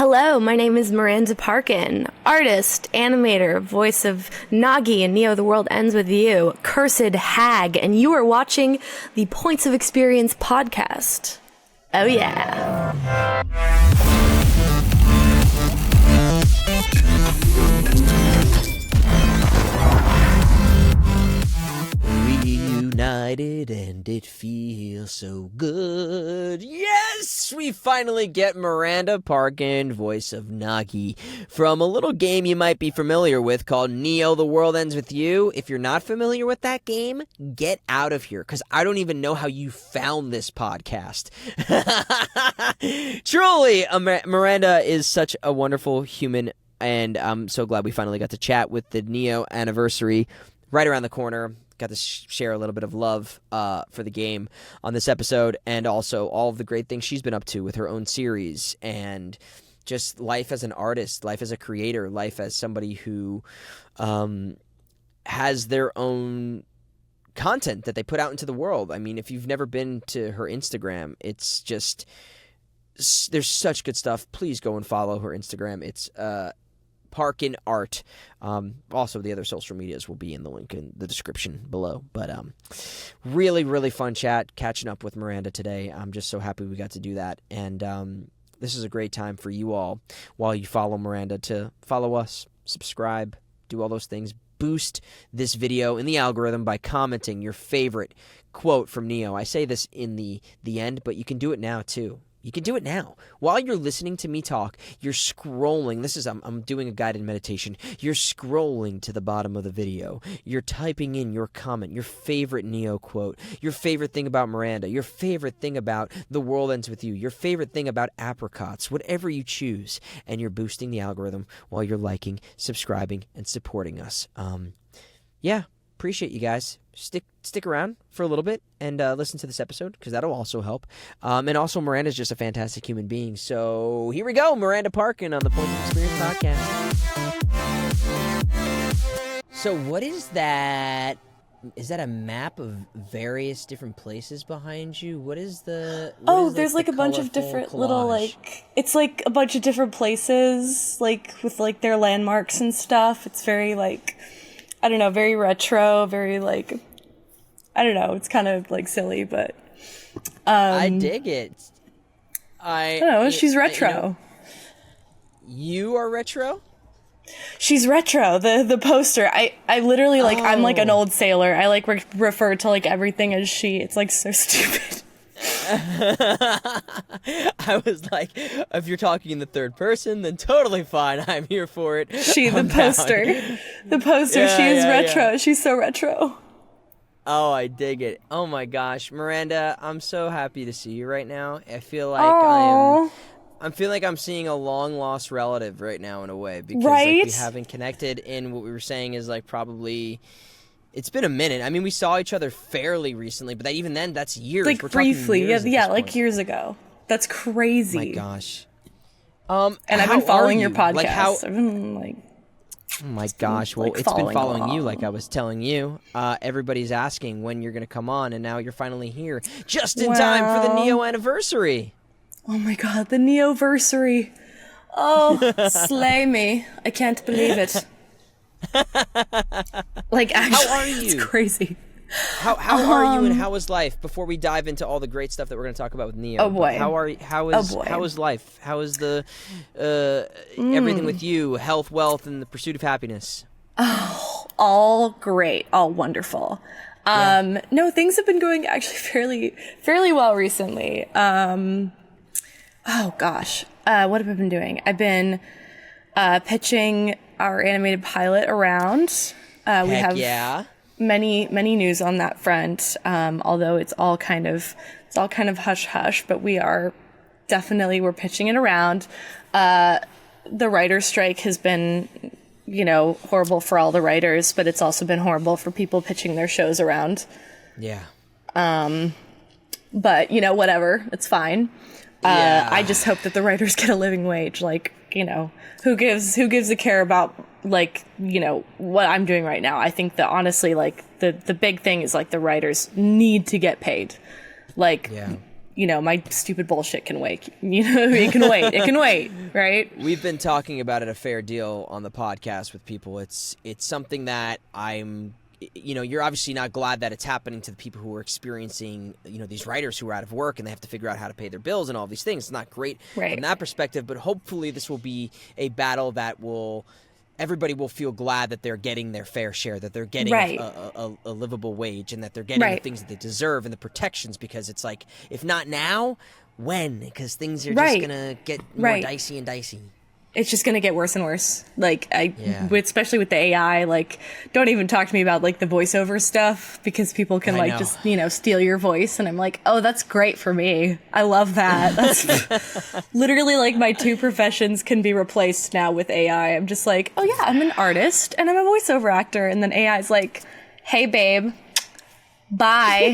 Hello, my name is Miranda Parkin, artist, animator, voice of Nagi in Neo The World Ends With You, cursed hag, and you are watching the Points of Experience podcast. Oh yeah. Reunited and it feels so good. Yes, we finally get Miranda Parkin, voice of Nagi, from a little game you might be familiar with called Neo The World Ends With You. If you're not familiar with that game, get out of here, because I don't even know how you found this podcast. Truly, Miranda is such a wonderful human, and I'm so glad we finally got to chat with the Neo anniversary right around the corner. Got to share a little bit of love for the game on this episode, and also all of the great things she's been up to with her own series, and just life as an artist, life as a creator, life as somebody who has their own content that they put out into the world. I mean, if you've never been to her Instagram, it's just, there's such good stuff. Please go and follow her Instagram. It's parkinart. Also, the other social medias will be in the link in the description below. But really, really fun chat, catching up with Miranda today. I'm just so happy we got to do that. And this is a great time for you all, while you follow Miranda, to follow us, subscribe, do all those things. Boost this video in the algorithm by commenting your favorite quote from Neo. I say this in the end, but you can do it now too. You can do it now. While you're listening to me talk, you're scrolling. I'm doing a guided meditation. You're scrolling to the bottom of the video. You're typing in your comment, your favorite Neo quote, your favorite thing about Miranda, your favorite thing about The World Ends With You, your favorite thing about apricots, whatever you choose. And you're boosting the algorithm while you're liking, subscribing, and supporting us. Yeah, appreciate you guys. Stick around for a little bit and listen to this episode, because that'll also help. And also, Miranda's just a fantastic human being. So here we go, Miranda Parkin on the Points of Experience podcast. So what is that? Is that a map of various different places behind you? What is the... There's like a bunch of different collage? Little, like... It's like a bunch of different places, like, with like their landmarks and stuff. It's very like... I don't know, very retro, very, like, I don't know, it's kind of, like, silly, but... I dig it. I don't know, she's retro. You are retro? She's retro, the poster. I literally, like, I'm, like, an old sailor. I, like, refer to, like, everything as she. It's, like, so stupid. I was like, if you're talking in the third person, then totally fine. I'm here for it. The poster. Yeah, she is retro. Yeah. She's so retro. Oh, I dig it. Oh my gosh, Miranda, I'm so happy to see you right now. I feel like I'm feeling like I'm seeing a long lost relative right now in a way, because like, we haven't connected in what we were saying is like probably. It's been a minute. I mean, we saw each other fairly recently, but even then, that's years. Like, briefly. Yeah, like years ago. That's crazy. Oh my gosh. And I've been following your podcast. Like I've been, like... Oh my gosh. Well, it's been following you, like I was telling you. Everybody's asking when you're going to come on, and now you're finally here. Just in time for the Neo anniversary. Oh my god, the Neoversary. Oh, slay me. I can't believe it. Like, actually, how are you? It's crazy. How are you, and how is life? Before we dive into all the great stuff that we're going to talk about with Neo, oh boy, how is life? How is the everything with you? Health, wealth, and the pursuit of happiness. Oh, all great, all wonderful. No, things have been going actually fairly well recently. Oh gosh, what have I been doing? I've been pitching our animated pilot around. We have many news on that front. Although it's all kind of hush hush, but we're pitching it around. The writer's strike has been, horrible for all the writers, but it's also been horrible for people pitching their shows around. Yeah. But whatever, it's fine. I just hope that the writers get a living wage. Like, who gives a care about, like, what I'm doing right now? I think that honestly, like, the big thing is, like, the writers need to get paid. Like, my stupid bullshit can wait. It can wait. It can wait, right? We've been talking about it a fair deal on the podcast with people. It's something that you're obviously not glad that it's happening to the people who are experiencing, these writers who are out of work and they have to figure out how to pay their bills and all these things. It's not great from that perspective, but hopefully this will be a battle that everybody will feel glad that they're getting their fair share, that they're getting a livable wage, and that they're getting the things that they deserve and the protections, because it's like, if not now, when? Because things are just going to get more dicey and dicey. It's just going to get worse and worse. Especially with the AI, don't even talk to me about the voiceover stuff, because people can just, steal your voice. And I'm like, oh, that's great for me. I love that. That's literally my two professions can be replaced now with AI. I'm just like, oh yeah, I'm an artist and I'm a voiceover actor. And then AI is like, hey babe, bye,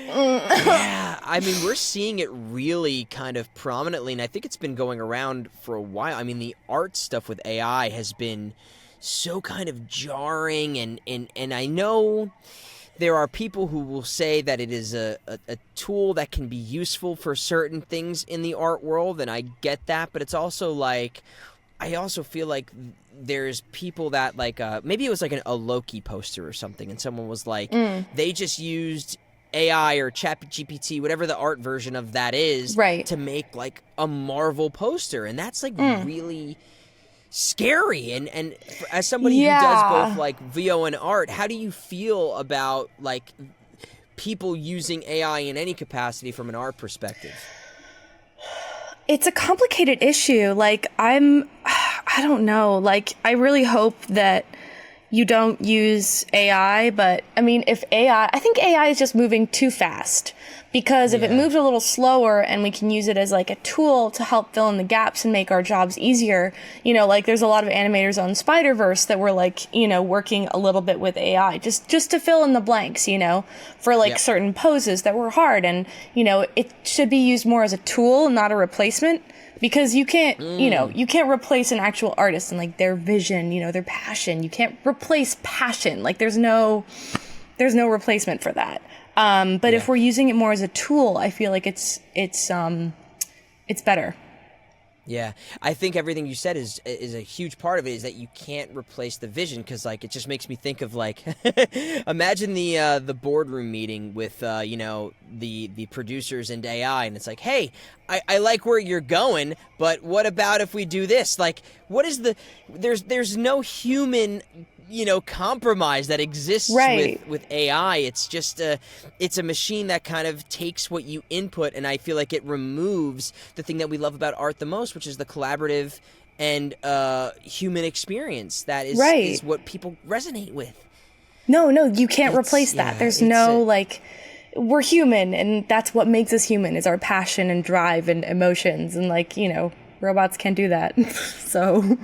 Yeah, I mean, we're seeing it really kind of prominently, and I think it's been going around for a while. I mean, the art stuff with AI has been so kind of jarring, and I know there are people who will say that it is a tool that can be useful for certain things in the art world, and I get that, but it's also I also feel like there's people that maybe it was a Loki poster or something, and someone was like, they just used AI or ChatGPT, whatever the art version of that is, to make a Marvel poster, and that's really scary. And as somebody who does both VO and art, how do you feel about people using AI in any capacity from an art perspective? It's a complicated issue. I don't know. I really hope that you don't use AI, but I think AI is just moving too fast, because if it moved a little slower and we can use it as a tool to help fill in the gaps and make our jobs easier, there's a lot of animators on Spider-Verse that were working a little bit with AI just to fill in the blanks, for certain poses that were hard. And, it should be used more as a tool, not a replacement. Because you can't, you can't replace an actual artist and their vision, their passion. You can't replace passion. There's no replacement for that. But if we're using it more as a tool, I feel like it's better. Yeah, I think everything you said is a huge part of it, is that you can't replace the vision, because it just makes me think of imagine the boardroom meeting with the producers and AI, and it's like, hey, I like where you're going, but what about if we do this? What is there's no human compromise that exists with AI. It's just it's a machine that kind of takes what you input, and I feel like it removes the thing that we love about art the most, which is the collaborative and human experience that is what people resonate with. No, you can't replace that. There's we're human, and that's what makes us human, is our passion and drive and emotions, and robots can't do that. So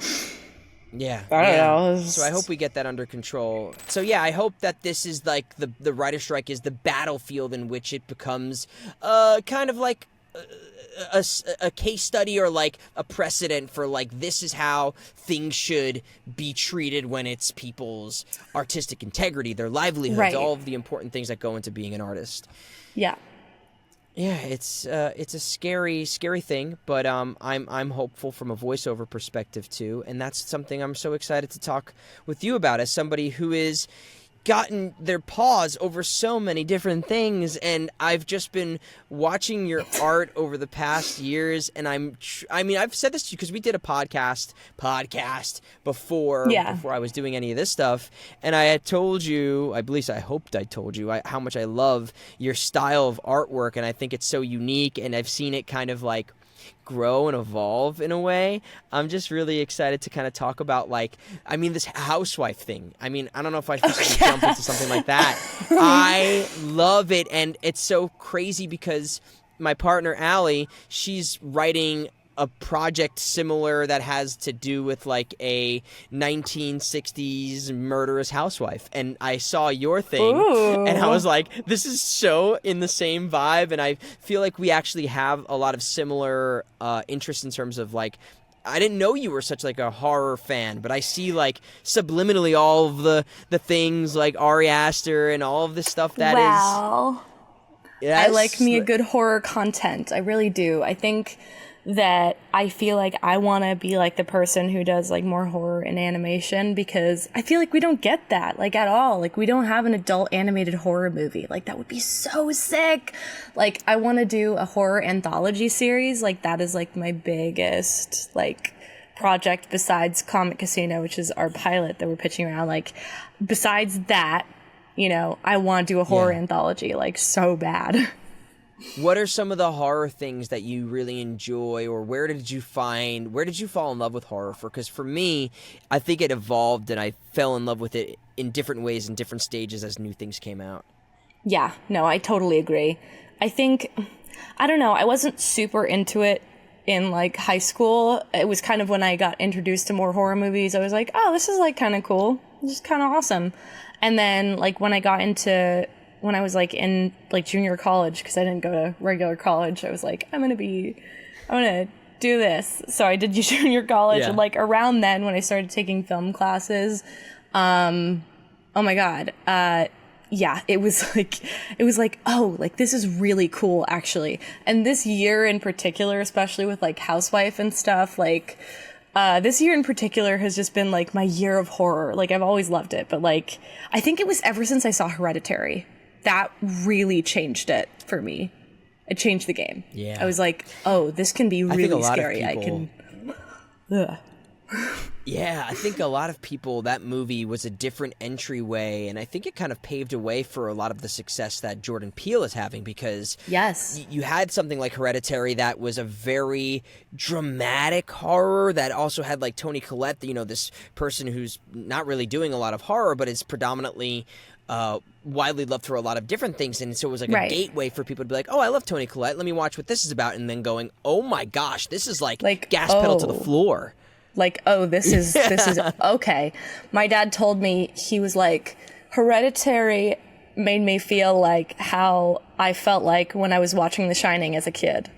Yeah. I don't know. So I hope we get that under control. So yeah, I hope that this is the writer strike is the battlefield in which it becomes kind of a case study, or a precedent for this is how things should be treated when it's people's artistic integrity, their livelihoods, all of the important things that go into being an artist. Yeah. Yeah, it's a scary thing, but I'm hopeful from a voiceover perspective too, and that's something I'm so excited to talk with you about, as somebody who is gotten their paws over so many different things, and I've just been watching your art over the past years, and I've said this to you because we did a podcast before I was doing any of this stuff, and I had told you, at least I hoped I told you, how much I love your style of artwork, and I think it's so unique, and I've seen it kind of grow and evolve in a way. I'm just really excited to kind of talk about this housewife thing. I don't know if I should jump into something like that. I love it, and it's so crazy because my partner Allie, she's writing a project similar that has to do with a 1960s murderous housewife, and I saw your thing. Ooh. And I was like, this is so in the same vibe, and I feel like we actually have a lot of similar interests in terms of I didn't know you were such a horror fan, but I see subliminally all of the things Ari Aster and all of this stuff that is. I like me a good horror content. I really do. I think that I feel like I want to be like the person who does like more horror in animation, because I feel like we don't get that like at all. Like we don't have an adult animated horror movie. Like that would be so sick. Like I want to do a horror anthology series. Like that is like my biggest like project besides COMET Casino, which is our pilot that we're pitching around. Like besides that, you know, I want to do a horror anthology like so bad. What are some of the horror things that you really enjoy, or where did you fall in love with horror? Because for me, I think it evolved and I fell in love with it in different ways in different stages as new things came out. Yeah, no, I totally agree. I think, I don't know, I wasn't super into it in like high school. It was kind of when I got introduced to more horror movies, I was like, oh, this is like kind of cool. This is kind of awesome. And then like when I was like in like junior college, because I didn't go to regular college, I was like, I'm gonna do this. So I did junior college, and like around then when I started taking film classes, oh my god, it was like, oh, like this is really cool actually. And this year in particular, especially with like Housewife and stuff, like this year in particular has just been like my year of horror. Like I've always loved it, but like I think it was ever since I saw Hereditary. That really changed it for me. It changed the game. Yeah. I was like, oh, this can be really scary. Yeah, I think a lot of people, that movie was a different entryway, and I think it kind of paved a way for a lot of the success that Jordan Peele is having, because you had something like Hereditary that was a very dramatic horror that also had like Toni Collette, you know, this person who's not really doing a lot of horror, but is predominantly widely loved for a lot of different things, and so it was like a gateway for people to be like, oh, I love Toni Collette, let me watch what this is about, and then going, oh my gosh, this is like gas pedal to the floor. Like, oh, this is okay. My dad told me, he was like, Hereditary made me feel like how I felt like when I was watching The Shining as a kid.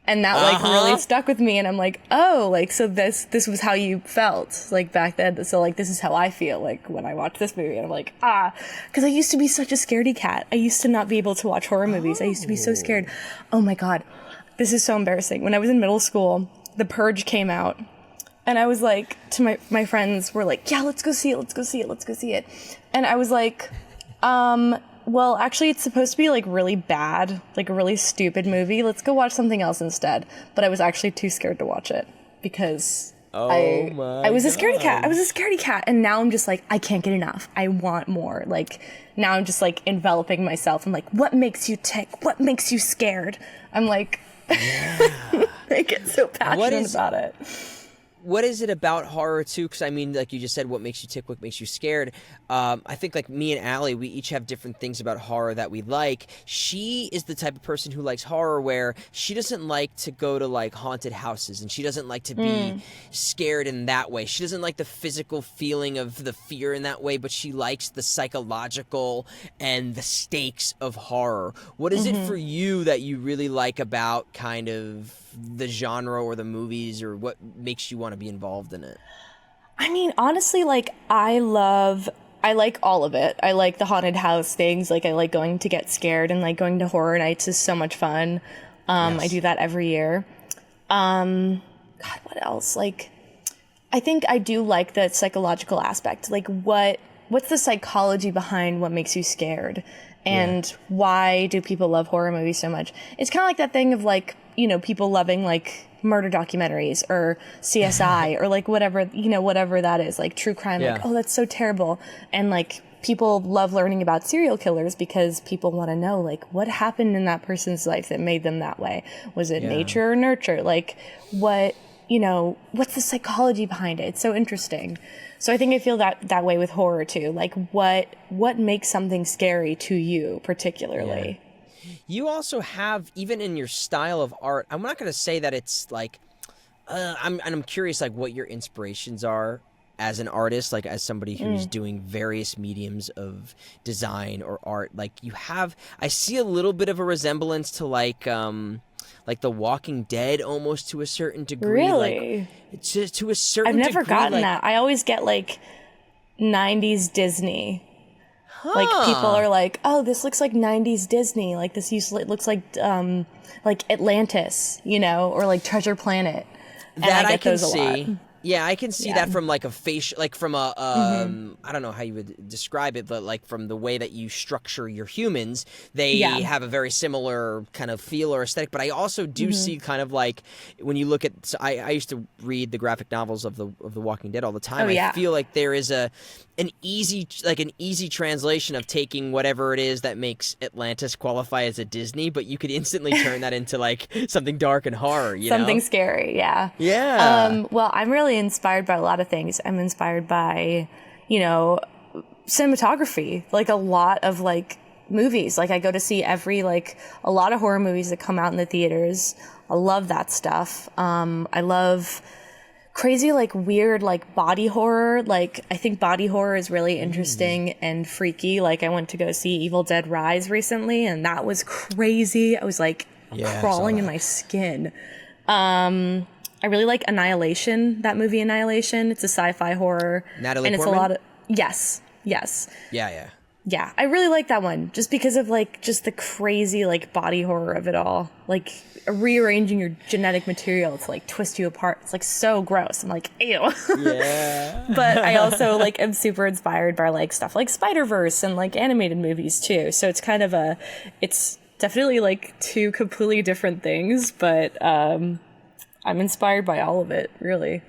And that like really stuck with me, and I'm like, oh, like so this was how you felt like back then. So like this is how I feel like when I watch this movie, and I'm like, because I used to be such a scaredy cat. I used to not be able to watch horror movies. I used to be so scared. Oh my god, this is so embarrassing. When I was in middle school, The Purge came out, and I was like, to my friends were like, yeah, let's go see it. And I was like, well, actually, it's supposed to be, like, really bad, like a really stupid movie. Let's go watch something else instead. But I was actually too scared to watch it because I was a scaredy cat. I was a scaredy cat. And now I'm just like, I can't get enough. I want more. Like, now I'm just, like, enveloping myself. I'm like, what makes you tick? What makes you scared? I'm like, I get so passionate about it. What is it about horror, too? Because, I mean, like you just said, what makes you tick, what makes you scared. I think, like, me and Allie, we each have different things about horror that we like. She is the type of person who likes horror where she doesn't like to go to, like, haunted houses, and she doesn't like to be scared in that way. She doesn't like the physical feeling of the fear in that way, but she likes the psychological and the stakes of horror. What is it for you that you really like about kind of the genre or the movies, or what makes you want to be involved in it? I mean, honestly, like, I like all of it. I like the haunted house things. Like, I like going to get scared, and like going to horror nights is so much fun. I do that every year. God, what else? Like, I think I do like the psychological aspect. Like, what's the psychology behind what makes you scared? And why do people love horror movies so much? It's kind of like that thing of like, you know, people loving like murder documentaries or CSI or like whatever that is, like true crime. Like, oh, that's so terrible. And like people love learning about serial killers because people want to know like what happened in that person's life that made them that way. Was it nature or nurture? Like what's the psychology behind it? It's so interesting. So I think I feel that way with horror too. Like what makes something scary to you particularly? Yeah. You also have, even in your style of art, I'm not going to say that it's like, I'm curious like what your inspirations are as an artist, like as somebody who's doing various mediums of design or art. Like I see a little bit of a resemblance to like The Walking Dead almost to a certain degree. Really? Like, to a certain degree. I've never gotten that. I always get like 90s Disney. Like people are like, oh, this looks like 90s Disney. Like this looks like Atlantis, you know, or like Treasure Planet. And that I can those see. a lot. Yeah, I can see that from like a facial, like from a, I don't know how you would describe it, but like from the way that you structure your humans, they have a very similar kind of feel or aesthetic. But I also do see kind of like when you look at, so I used to read the graphic novels of the Walking Dead all the time. I feel like there is an easy translation of taking whatever it is that makes Atlantis qualify as a Disney, but you could instantly turn that into like something dark and horror, you know? Something scary, yeah. Yeah. Well, I'm really inspired by a lot of things. I'm inspired by, you know, cinematography, like a lot of like movies. Like I go to see a lot of horror movies that come out in the theaters. I love that stuff. I love crazy, like weird, like body horror. Like I think body horror is really interesting and freaky. Like I went to go see Evil Dead Rise recently, and that was crazy. I was like crawling in my skin. I really like Annihilation, that movie Annihilation. It's a sci-fi horror. Natalie and it's Portman? a lot of yes. Yeah, I really like that one just because of like just the crazy like body horror of it all. Like rearranging your genetic material to like twist you apart. It's like so gross. I'm like, ew. Yeah. But I also like am super inspired by like stuff like Spider-Verse and like animated movies too. So it's kind of it's definitely like two completely different things, but I'm inspired by all of it, really.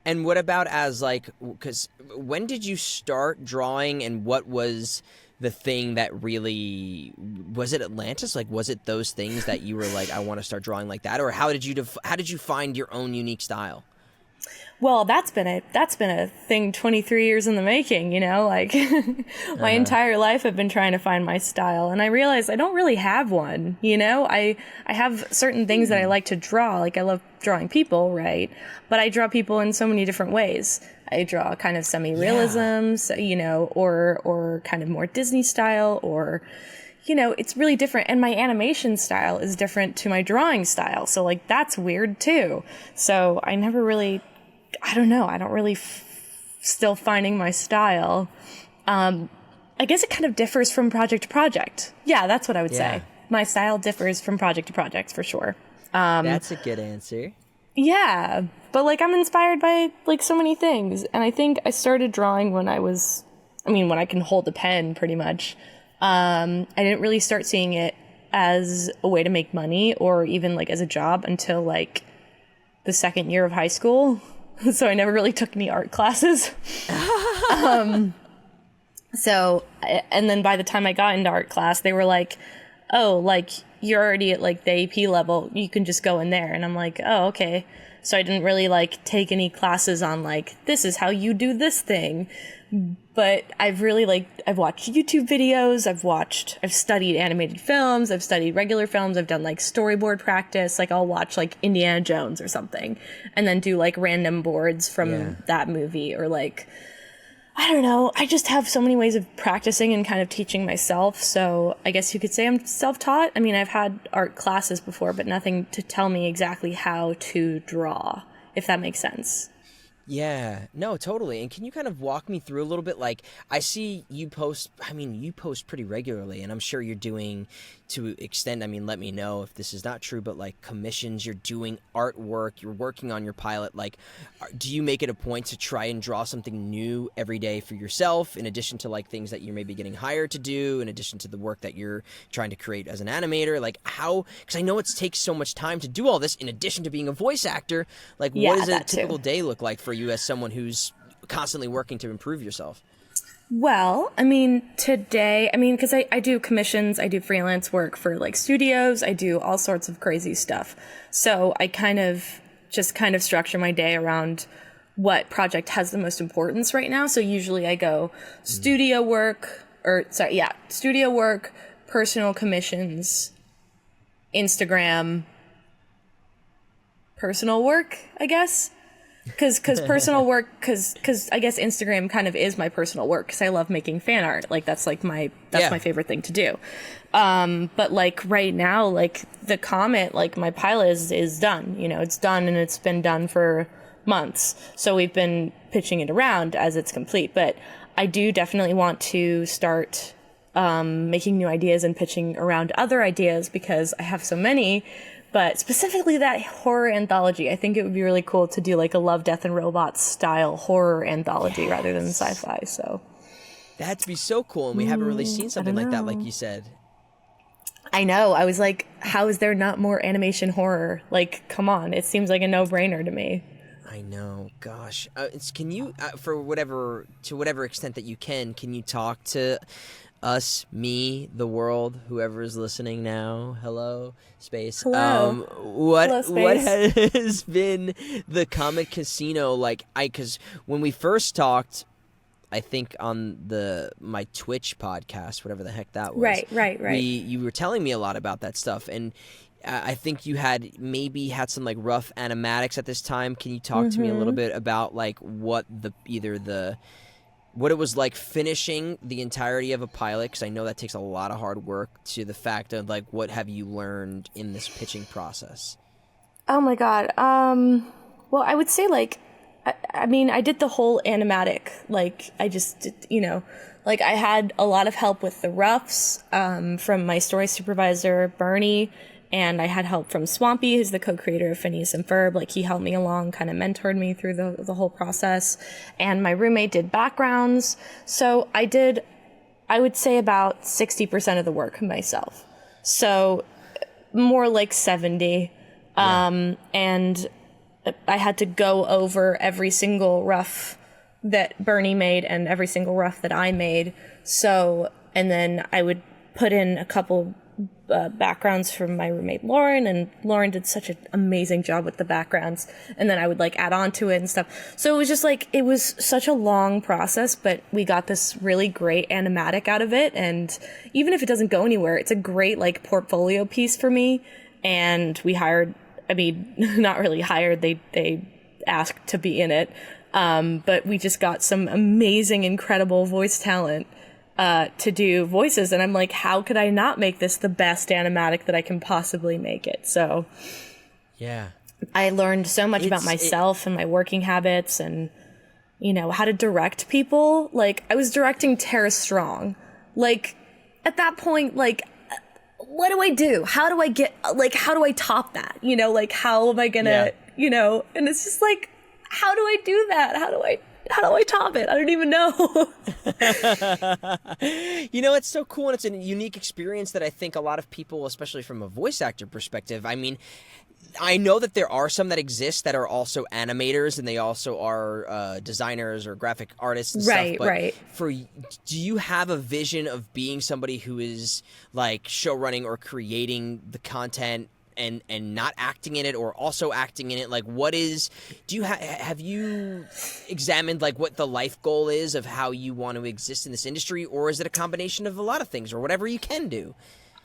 And what about as like, because when did you start drawing, and what was the thing that really, was it Atlantis? Like, was it those things that you were like, I want to start drawing like that? Or how did you find your own unique style? Well, that's been a thing 23 years in the making, you know, like my entire life I've been trying to find my style, and I realized I don't really have one, you know. I have certain things that I like to draw, like I love drawing people, right? But I draw people in so many different ways. I draw kind of semi-realism, so, you know, or kind of more Disney style, or you know, it's really different. And my animation style is different to my drawing style. So like that's weird too. So I never really, I don't know. I don't really still finding my style. I guess it kind of differs from project to project. Yeah, that's what I would say. My style differs from project to project for sure. That's a good answer. Yeah, but like I'm inspired by like so many things. And I think I started drawing when I can hold a pen pretty much. I didn't really start seeing it as a way to make money or even like as a job until like the second year of high school. So I never really took any art classes. And then by the time I got into art class, they were like, oh, like you're already at like the AP level. You can just go in there. And I'm like, oh, okay. So I didn't really like take any classes on like, this is how you do this thing. But I've watched YouTube videos, I've studied animated films, I've studied regular films, I've done like storyboard practice, like I'll watch like Indiana Jones or something and then do like random boards from that movie, or like, I don't know, I just have so many ways of practicing and kind of teaching myself. So I guess you could say I'm self-taught. I mean, I've had art classes before, but nothing to tell me exactly how to draw, if that makes sense. Yeah, no, totally. And can you kind of walk me through a little bit? Like, I see you post pretty regularly, and I'm sure you're doing, to extend, let me know if this is not true, but like commissions, you're doing artwork, you're working on your pilot. Like, do you make it a point to try and draw something new every day for yourself, in addition to like things that you're maybe getting hired to do, in addition to the work that you're trying to create as an animator? Like how, because I know it takes so much time to do all this in addition to being a voice actor. Like, what does a typical day look like for you as someone who's constantly working to improve yourself? Well, today, because I do commissions, I do freelance work for like studios, I do all sorts of crazy stuff. So I kind of structure my day around what project has the most importance right now. So usually I go studio work, personal commissions, Instagram, personal work, I guess. Because personal work, because I guess Instagram kind of is my personal work, because I love making fan art. Like that's my favorite thing to do. But like right now, like the Comet, like my pilot is done. You know, it's done, and it's been done for months. So we've been pitching it around as it's complete. But I do definitely want to start making new ideas and pitching around other ideas because I have so many. But specifically that horror anthology, I think it would be really cool to do like a Love, Death, and Robots style horror anthology rather than sci-fi. So that'd be so cool, and we haven't really seen something like that, like you said. I know. I was like, how is there not more animation horror? Like, come on. It seems like a no-brainer to me. I know. Gosh. Can you, to whatever extent that you can you talk to us, me, the world, whoever is listening now? Hello, space. Hello. Hello, space. What has been the COMET CASINO like? Because when we first talked, I think on my Twitch podcast, whatever the heck that was. Right. You were telling me a lot about that stuff, and I think you had some like rough animatics at this time. Can you talk to me a little bit about like what it was like finishing the entirety of a pilot? Because I know that takes a lot of hard work, to the fact of like what have you learned in this pitching process? Oh my God. Well, I would say like, I mean, I did the whole animatic, like I just did, like I had a lot of help with the roughs from my story supervisor, Bernie, and I had help from Swampy, who's the co-creator of Phineas and Ferb. Like he helped me along, kind of mentored me through the whole process. And my roommate did backgrounds. So I would say about 60% of the work myself. So more like 70. And I had to go over every single rough that Bernie made and every single rough that I made. So, and then I would put in a couple backgrounds from my roommate Lauren, and Lauren did such an amazing job with the backgrounds. And then I would like add on to it and stuff. So it was just like, it was such a long process, but we got this really great animatic out of it. And even if it doesn't go anywhere, it's a great like portfolio piece for me. And we hired, not really hired, they asked to be in it. But we just got some amazing, incredible voice talent to do voices. And I'm like, how could I not make this the best animatic that I can possibly make it? So yeah, I learned so much about myself and my working habits and, how to direct people. Like I was directing Tara Strong. Like at that point, like, what do I do? How do I top that? Like how am I gonna, and it's just like, how do I do that? How do I top it? I don't even know. It's so cool, and it's a unique experience that I think a lot of people, especially from a voice actor perspective, I know that there are some that exist that are also animators, and they also are designers or graphic artists and stuff. But right. Do you have a vision of being somebody who is like show running or creating the content and not acting in it, or also acting in it? Like have you examined like what the life goal is of how you want to exist in this industry, or is it a combination of a lot of things, or whatever you can do?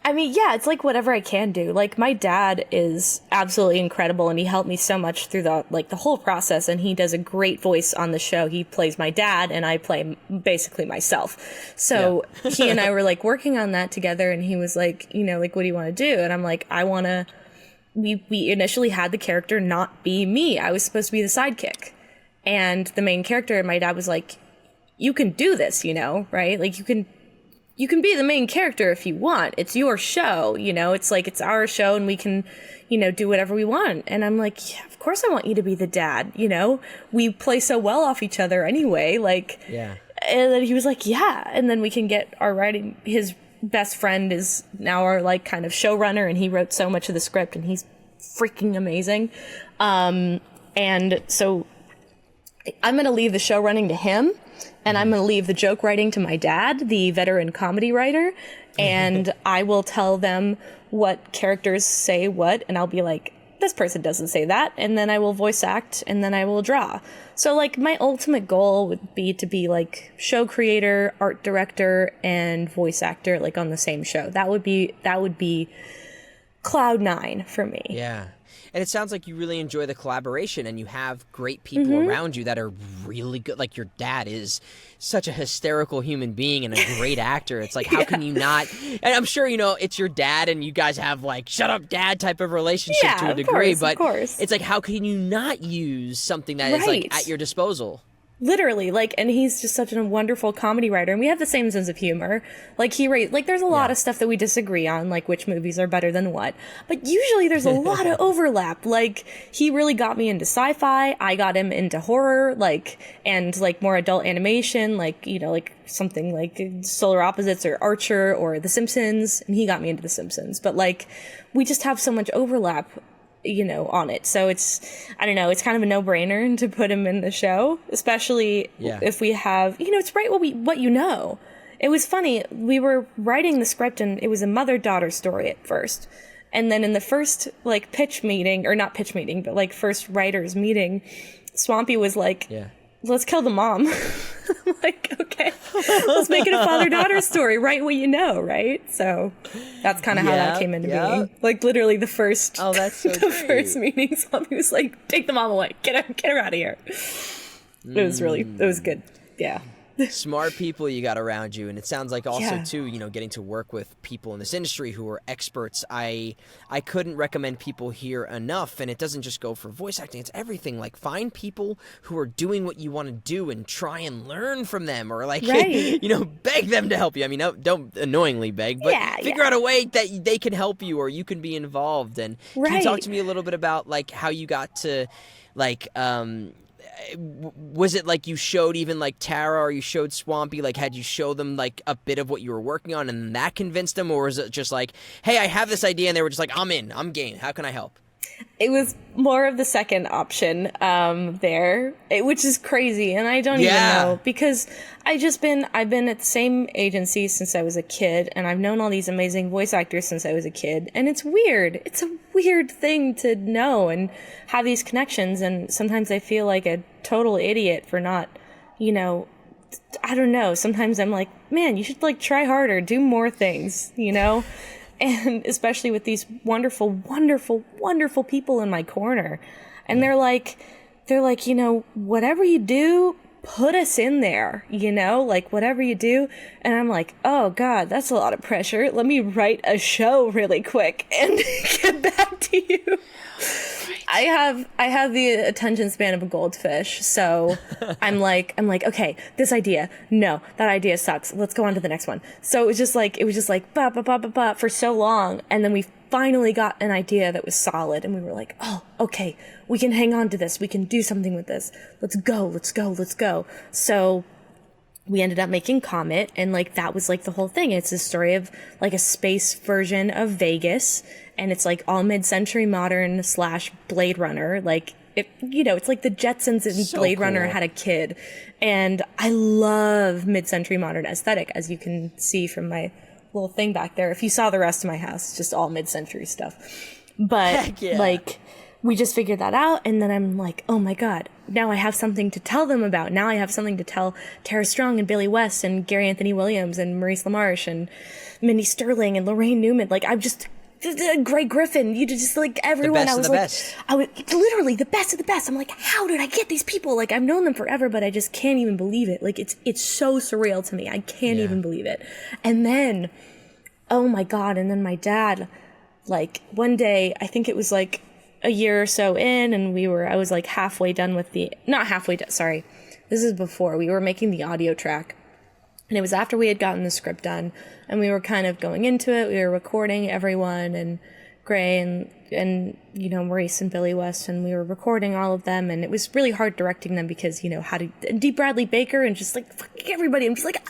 Yeah, it's like whatever I can do. Like my dad is absolutely incredible, and he helped me so much through the whole process, and he does a great voice on the show. He plays my dad and I play basically myself. So he and I were like working on that together, and he was like, like, what do you want to do? And I'm like, we initially had the character not be me. I was supposed to be the sidekick and the main character. And my dad was like, you can do this, right? Like you can be the main character if you want. It's your show, it's like, it's our show and we can, do whatever we want. And I'm like, yeah, of course I want you to be the dad, we play so well off each other anyway. Like, yeah. And then he was like, yeah. And then we can get our writing. His best friend is now our like kind of showrunner, and he wrote so much of the script, and he's freaking amazing. And so I'm going to leave the show running to him, and I'm going to leave the joke writing to my dad, the veteran comedy writer, and I will tell them what characters say what, and I'll be like, this person doesn't say that, and then I will voice act, and then I will draw. So like my ultimate goal would be to be like show creator, art director, and voice actor like on the same show. That would be cloud nine for me. Yeah. And it sounds like you really enjoy the collaboration, and you have great people around you that are really good. Like your dad is such a hysterical human being and a great actor. It's like, how can you not? And I'm sure, it's your dad and you guys have like shut up dad type of relationship to a degree. But of course. It's like, how can you not use something that is like at your disposal? Literally, like, and he's just such a wonderful comedy writer, and we have the same sense of humor. Like, there's a lot of stuff that we disagree on, like which movies are better than what, but usually there's a lot of overlap. Like, he really got me into sci-fi, I got him into horror, like, and like more adult animation, like, you know, like something like Solar Opposites or Archer or The Simpsons, and he got me into The Simpsons. But like, we just have so much overlap, you know, on it. So it's, I don't know, it's kind of a no-brainer to put him in the show, especially if we have, you know, it's right what you know. It was funny, we were writing the script and it was a mother-daughter story at first. And then in the first, like, pitch meeting, or not pitch meeting, but like first writers meeting, Swampy was like, let's kill the mom. I'm like, okay, let's make it a father-daughter story. Write what you know, right? So that's kind of how that came into being. Like, literally the first, that's so first meeting, Swampy was like, take the mom away. Get her out of here. It was good. Yeah. Smart people you got around you, and it sounds like also too, you know, getting to work with people in this industry who are experts. I couldn't recommend people here enough, and it doesn't just go for voice acting, it's everything. Like, find people who are doing what you want to do and try and learn from them, or like you know, beg them to help you. I mean, don't annoyingly beg, but figure out a way that they can help you or you can be involved. And can you talk to me a little bit about like how you got to like was it like you showed even like Tara or you showed Swampy, like had you show them like a bit of what you were working on and that convinced them, or was it just like, hey, I have this idea, and they were just like, I'm game, how can I help? It was more of the second option which is crazy, and I don't even know, because I've been at the same agency since I was a kid, and I've known all these amazing voice actors since I was a kid, and it's weird. It's a weird thing to know and have these connections, and sometimes I feel like a total idiot for not, you know, I don't know. Sometimes I'm like, man, you should like try harder, do more things, you know? And especially with these wonderful, wonderful, wonderful people in my corner. And they're like, you know, whatever you do, put us in there, you know, like whatever you do. And I'm like, oh God, that's a lot of pressure. Let me write a show really quick and get back to you. I have the attention span of a goldfish, so I'm like, okay, this idea, no, that idea sucks. Let's go on to the next one. So it was just like ba ba ba ba ba for so long, and then we finally got an idea that was solid, and we were like, oh, okay, we can hang on to this. We can do something with this. Let's go. So we ended up making Comet, and like that was like the whole thing. It's a story of like a space version of Vegas, and it's like all mid-century modern / Blade Runner. Like, it, you know, it's like the Jetsons and Blade Runner had a kid, and I love mid-century modern aesthetic, as you can see from my little thing back there. If you saw the rest of my house, it's just all mid-century stuff. But like, we just figured that out, and then I'm like, oh my God, now I have something to tell them about. Now I have something to tell Tara Strong and Billy West and Gary Anthony Williams and Maurice LaMarche and Mindy Sterling and Lorraine Newman. Like, I'm just Greg Griffin. You just like everyone. I was literally the best of the best. I'm like, how did I get these people? Like, I've known them forever, but I just can't even believe it. Like, it's so surreal to me. I can't even believe it. And then, oh my God. And then my dad, like one day, I think it was like a year or so in, and I was like halfway done with sorry. This is before we were making the audio track. And it was after we had gotten the script done, and we were kind of going into it. We were recording everyone, and Gray and you know, Maurice and Billy West, and we were recording all of them, and it was really hard directing them because, you know, D. Bradley Baker and just like fucking everybody. I'm just like,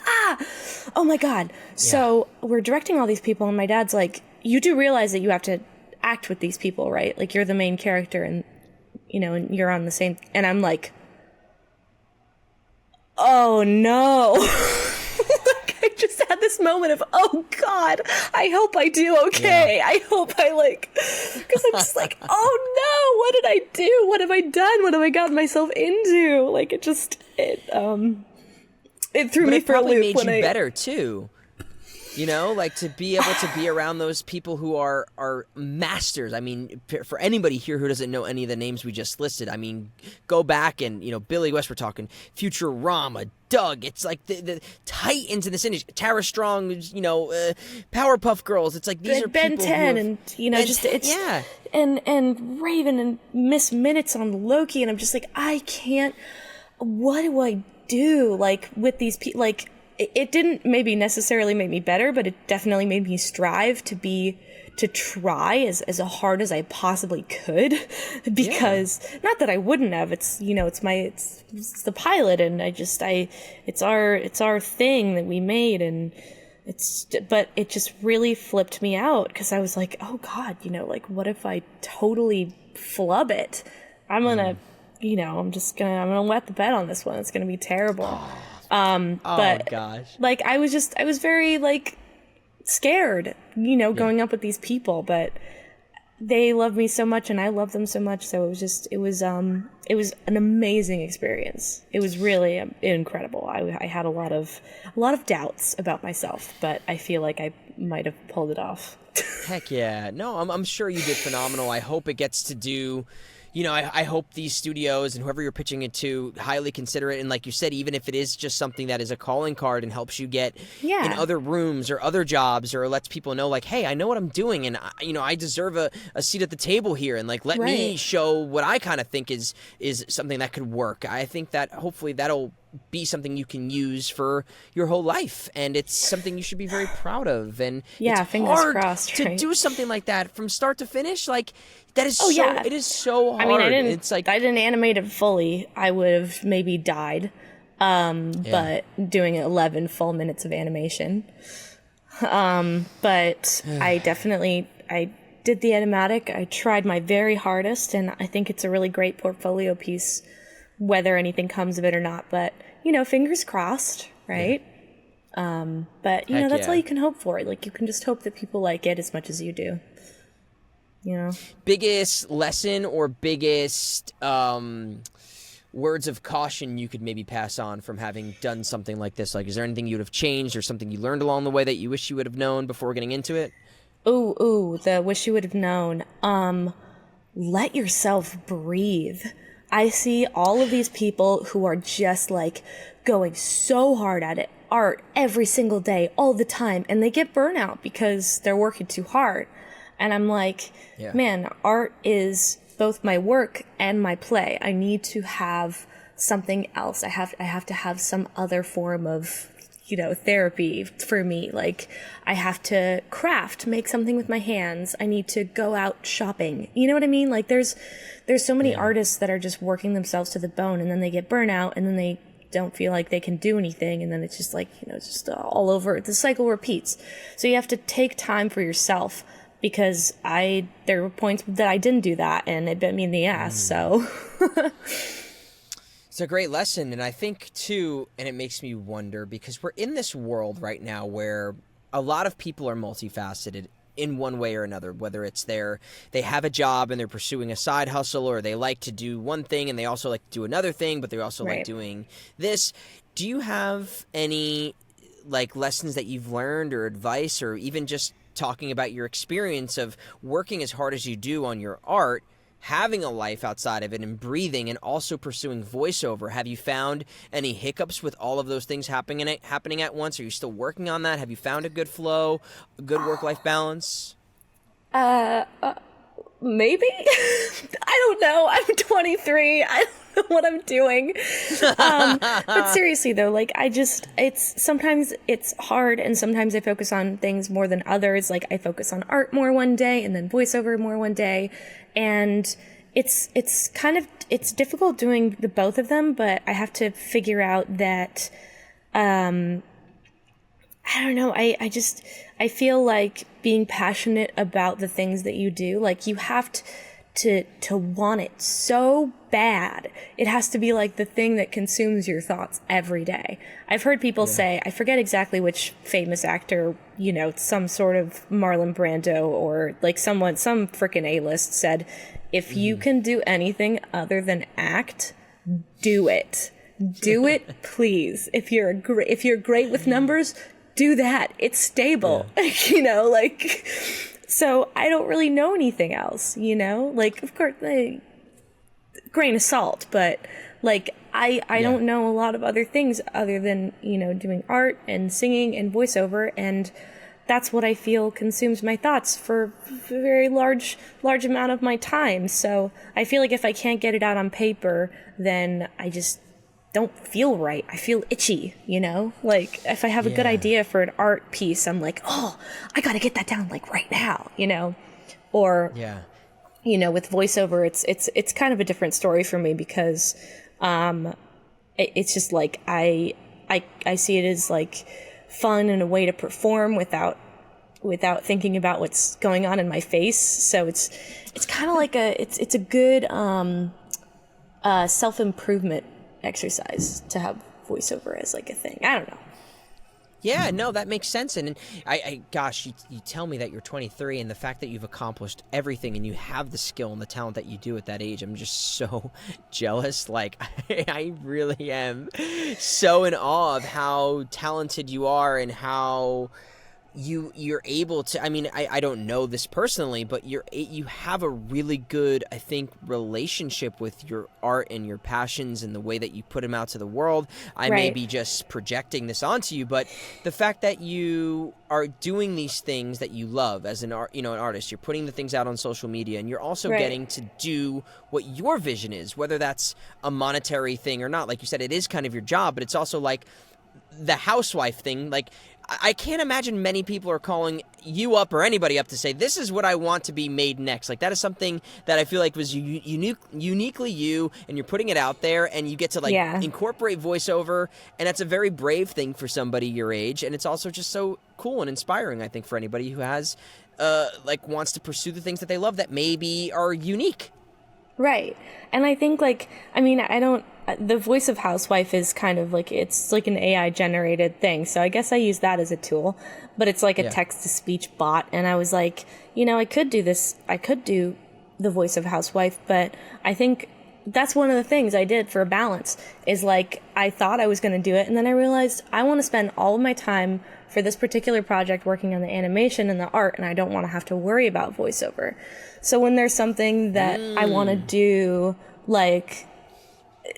oh my God. Yeah. So we're directing all these people, and my dad's like, you do realize that you have to act with these people, right? Like, you're the main character, and, you know, and you're on the same, and I'm like, oh no. Like, I just had this moment of, oh God, I hope I do okay. Yeah. I hope I because I'm just like, oh no, what did I do? What have I done? What have I gotten myself into? Like, it threw me for a loop. It probably made you better too. You know, like, to be able to be around those people who are masters. I mean, for anybody here who doesn't know any of the names we just listed, I mean, go back and, you know, Billy West, we're talking Futurama, Doug. It's like the titans in this industry. Tara Strong, you know, Powerpuff Girls. It's like these are Ben people 10 and, you know, just it's and Raven and Miss Minutes on Loki, and I'm just like, I can't what do I do? Like with these people, like it didn't maybe necessarily make me better, but it definitely made me strive to try as hard as I possibly could, because not that I wouldn't have, it's, you know, it's the pilot, and it's our thing that we made, and but it just really flipped me out, because I was like, oh God, you know, like what if I totally flub it? I'm gonna, you know, I'm gonna wet the bed on this one. It's gonna be terrible. But gosh. like I was very like scared, you know, going up with these people, but they love me so much and I love them so much. So it was an amazing experience. It was really incredible. I had a lot of doubts about myself, but I feel like I might have pulled it off. Heck yeah. No, I'm sure you did phenomenal. I hope it gets to do, you know, I hope these studios and whoever you're pitching it to highly consider it. And like you said, even if it is just something that is a calling card and helps you get in other rooms or other jobs, or lets people know like, hey, I know what I'm doing, and you know, I deserve a seat at the table here, and like let me show what I kind of think is something that could work. I think that hopefully that'll be something you can use for your whole life, and it's something you should be very proud of. And it's fingers hard crossed, to do something like that from start to finish. Like that is it is so hard. I mean, I didn't animate it fully. I would have maybe died. But doing 11 full minutes of animation. But I did the animatic. I tried my very hardest, and I think it's a really great portfolio piece, whether anything comes of it or not. But, you know, fingers crossed, right? But, you know, that's all you can hope for. Like, you can just hope that people like it as much as you do. You know? Biggest lesson or biggest words of caution you could maybe pass on from having done something like this? Like, is there anything you would have changed or something you learned along the way that you wish you would have known before getting into it? The wish you would have known. Let yourself breathe. I see all of these people who are just like going so hard at it, art every single day, all the time, and they get burnout because they're working too hard. And I'm like, man, art is both my work and my play. I need to have something else. I have to have some other form of, you know, therapy for me. Like, I have to craft, make something with my hands. I need to go out shopping. You know what I mean? Like, there's so many artists that are just working themselves to the bone, and then they get burnout, and then they don't feel like they can do anything, and then it's just like, you know, it's just all over. The cycle repeats. So you have to take time for yourself, because there were points that I didn't do that, and it bit me in the ass. So it's a great lesson. And I think too, and it makes me wonder, because we're in this world right now where a lot of people are multifaceted in one way or another, whether it's they have a job and they're pursuing a side hustle, or they like to do one thing and they also like to do another thing, but they also like doing this. Do you have any like lessons that you've learned, or advice, or even just talking about your experience of working as hard as you do on your art, having a life outside of it, and breathing, and also pursuing voiceover? Have you found any hiccups with all of those things happening at once? Are you still working on that? Have you found a good flow, a good work-life balance? Maybe. I don't know. I'm 23. I don't know what I'm doing. But seriously though, like sometimes it's hard, and sometimes I focus on things more than others. Like I focus on art more one day, and then voiceover more one day. And it's difficult doing the both of them, but I have to figure out that, I don't know. I feel like being passionate about the things that you do, like you have to want it so bad. It has to be like the thing that consumes your thoughts every day. I've heard people say, I forget exactly which famous actor, you know, some sort of Marlon Brando or like some frickin' A-list said, if you can do anything other than act, do it. Do it, please. If you're great with numbers, do that. It's stable. You know, like, so I don't really know anything else, you know, like, of course, grain of salt, but like, I don't know a lot of other things other than, you know, doing art and singing and voiceover. And that's what I feel consumes my thoughts for a very large amount of my time. So I feel like if I can't get it out on paper, then I just don't feel right. I feel itchy, you know? Like, if I have a good idea for an art piece, I'm like, oh, I got to get that down, like, right now, you know? Or, you know, with voiceover, it's kind of a different story for me because it's just, like, I see it as, like, fun and a way to perform without thinking about what's going on in my face. So it's kind of like it's a good self-improvement exercise to have voiceover as like a thing. I don't know. Yeah, no, that makes sense. And I gosh, you tell me that you're 23, and the fact that you've accomplished everything and you have the skill and the talent that you do at that age, I'm just so jealous. Like, I really am so in awe of how talented you are and how you're able to, I mean, I don't know this personally, but you have a really good, I think, relationship with your art and your passions and the way that you put them out to the world. I may be just projecting this onto you, but the fact that you are doing these things that you love as an artist, you're putting the things out on social media, and you're also getting to do what your vision is, whether that's a monetary thing or not. Like you said, it is kind of your job, but it's also like the housewife thing. Like, I can't imagine many people are calling you up or anybody up to say, this is what I want to be made next. Like, that is something that I feel like was uniquely you, and you're putting it out there, and you get to, like, incorporate voiceover, and that's a very brave thing for somebody your age, and it's also just so cool and inspiring, I think, for anybody who has, wants to pursue the things that they love that maybe are unique. Right. And I think, like, I mean, the voice of housewife is kind of like, it's like an AI generated thing. So I guess I use that as a tool, but it's like a text to speech bot. And I was like, you know, I could do the voice of housewife, but I think that's one of the things I did for a balance is like, I thought I was going to do it. And then I realized I want to spend all of my time for this particular project working on the animation and the art, and I don't want to have to worry about voiceover. So when there's something that I want to do, like,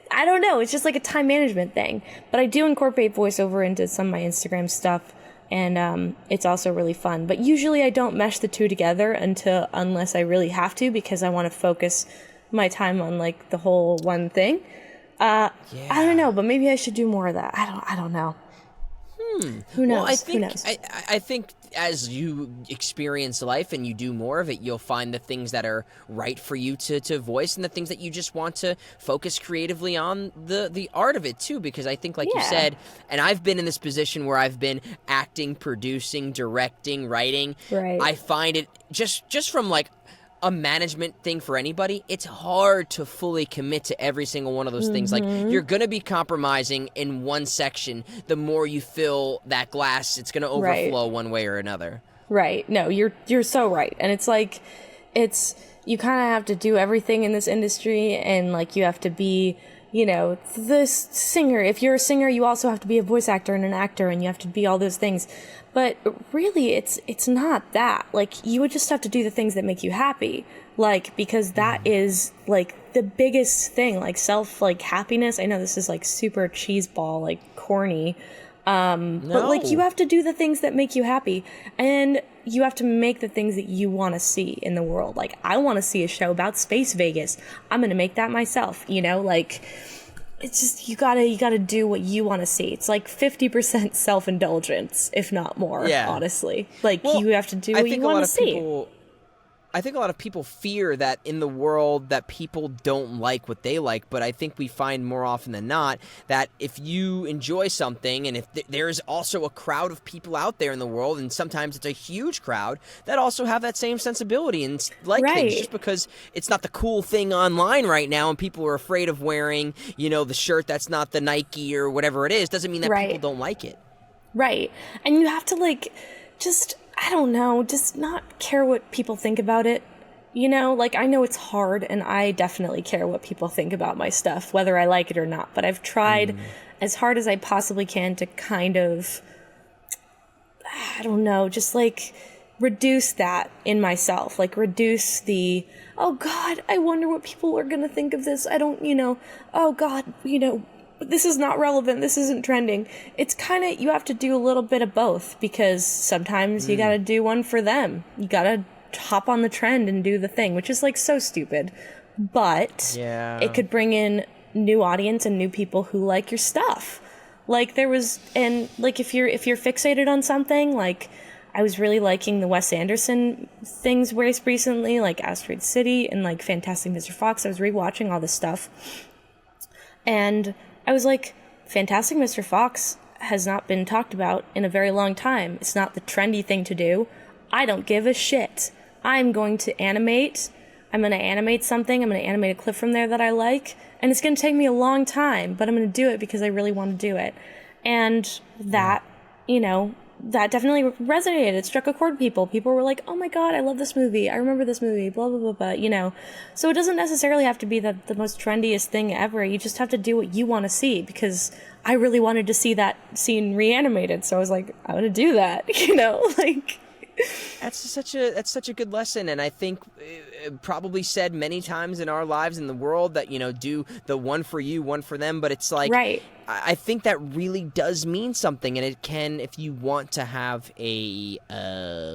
I don't know, it's just like a time management thing. But I do incorporate voiceover into some of my Instagram stuff, and it's also really fun. But usually I don't mesh the two together unless I really have to, because I want to focus my time on, like, the whole one thing. I don't know, but maybe I should do more of that. I don't know. Who knows? Well, Who knows? I think as you experience life and you do more of it, you'll find the things that are right for you to voice, and the things that you just want to focus creatively on the art of it too. Because I think, like you said, and I've been in this position where I've been acting, producing, directing, writing. Right. I find it just from, like, a management thing for anybody, it's hard to fully commit to every single one of those things. Like, you're going to be compromising in one section. The more you fill that glass, it's going to overflow one way or another. Right. No, you're so right. And it's like, you kind of have to do everything in this industry, and, like, you have to be, you know, this singer. If you're a singer, you also have to be a voice actor and an actor, and you have to be all those things. But really, it's not that. Like, you would just have to do the things that make you happy. Like, because that is, like, the biggest thing. Like, happiness. I know this is, like, super cheeseball, like, corny. But, like, you have to do the things that make you happy. And you have to make the things that you want to see in the world. Like, I want to see a show about Space Vegas. I'm going to make that myself, you know? Like, it's just, you gotta do what you want to see. It's like 50% self-indulgence, if not more, honestly. Like, you have to do what you want to see. I think a lot of people fear that in the world that people don't like what they like, but I think we find more often than not that if you enjoy something, and if there's also a crowd of people out there in the world, and sometimes it's a huge crowd, that also have that same sensibility and like things. Just because it's not the cool thing online right now and people are afraid of wearing, you know, the shirt that's not the Nike or whatever it is, doesn't mean that people don't like it. Right. And you have to, like, just, I don't know, just not care what people think about it. You know, like, I know it's hard, and I definitely care what people think about my stuff, whether I like it or not. But I've tried as hard as I possibly can to kind of, I don't know, just, like, reduce that in myself. Like, reduce the, oh, God, I wonder what people are going to think of this. I don't, you know, oh, God, you know, this is not relevant, this isn't trending. It's kind of, you have to do a little bit of both, because sometimes you gotta do one for them. You gotta hop on the trend and do the thing, which is, like, so stupid. But it could bring in new audience and new people who like your stuff. Like there was, and like if you're fixated on something, like I was really liking the Wes Anderson things recently, like Asteroid City and like Fantastic Mr. Fox. I was rewatching all this stuff, and I was like, Fantastic Mr. Fox has not been talked about in a very long time. It's not the trendy thing to do. I don't give a shit. I'm going to animate. I'm going to animate something. I'm going to animate a clip from there that I like. And it's going to take me a long time, but I'm going to do it because I really want to do it. And that, you know, that definitely resonated. It struck a chord with people. People were like, oh my God, I love this movie. I remember this movie, blah, blah, blah, blah, you know. So it doesn't necessarily have to be the most trendiest thing ever. You just have to do what you want to see, because I really wanted to see that scene reanimated. So I was like, I want to do that, you know, like... That's such a good lesson, and I think probably said many times in our lives in the world that, you know, do the one for you, one for them, but it's like, right. I think that really does mean something, and it can, if you want to have a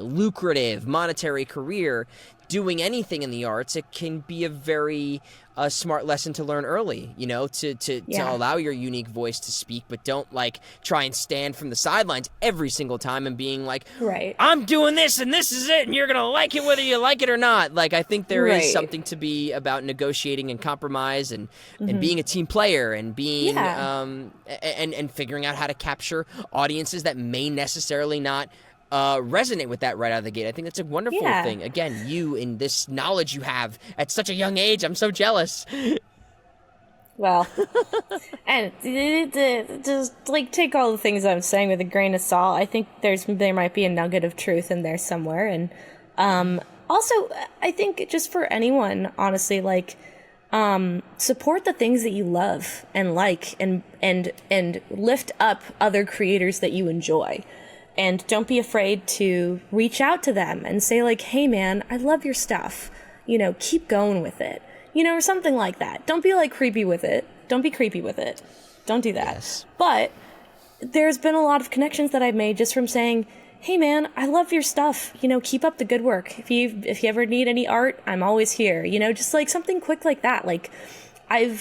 lucrative monetary career doing anything in the arts, it can be a very smart lesson to learn early, you know, to allow your unique voice to speak, but don't like try and stand from the sidelines every single time and being like, right, I'm doing this and this is it and you're gonna like it whether you like it or not. Like, I think there is something to be about negotiating and compromise and being a team player and being and figuring out how to capture audiences that may necessarily not resonate with that right out of the gate. I think that's a wonderful thing. Again, you in this knowledge you have at such a young age, I'm so jealous. Well, and just like take all the things I'm saying with a grain of salt. I think there might be a nugget of truth in there somewhere, and also I think just for anyone, honestly, like support the things that you love and like, and lift up other creators that you enjoy. And don't be afraid to reach out to them and say, like, hey, man, I love your stuff. You know, keep going with it. You know, or something like that. Don't be, like, creepy with it. Don't be creepy with it. Don't do that. Yes. But there's been a lot of connections that I've made just from saying, hey, man, I love your stuff. You know, keep up the good work. If you ever need any art, I'm always here. You know, just, like, something quick like that. Like, I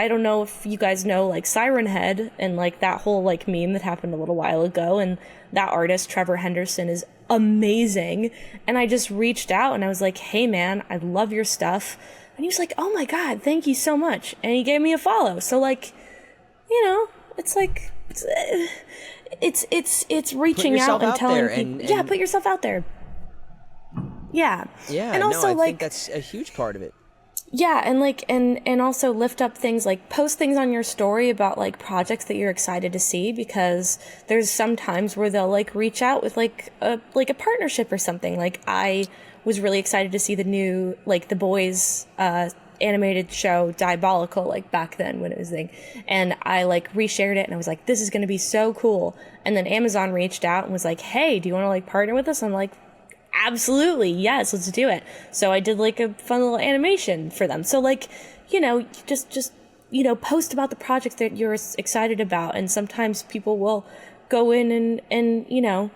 don't know if you guys know, like, Siren Head and, like, that whole, like, meme that happened a little while ago, and that artist, Trevor Henderson, is amazing, and I just reached out, and I was like, hey, man, I love your stuff, and he was like, oh my God, thank you so much, and he gave me a follow, so, like, you know, it's like, it's reaching out and telling people, put yourself out there. Yeah, and also, I think that's a huge part of it. Yeah, and like and also lift up things, like post things on your story about like projects that you're excited to see, because there's some times where they'll like reach out with like a partnership or something. Like I was really excited to see the new like The Boys animated show Diabolical, like back then when it was a thing, and I like reshared it and I was like, this is going to be so cool. And then Amazon reached out and was like, hey, do you want to like partner with us? I'm like, absolutely, yes, let's do it. So I did like a fun little animation for them. So like, you know, just you know, post about the projects that you're excited about, and sometimes people will go in and you know,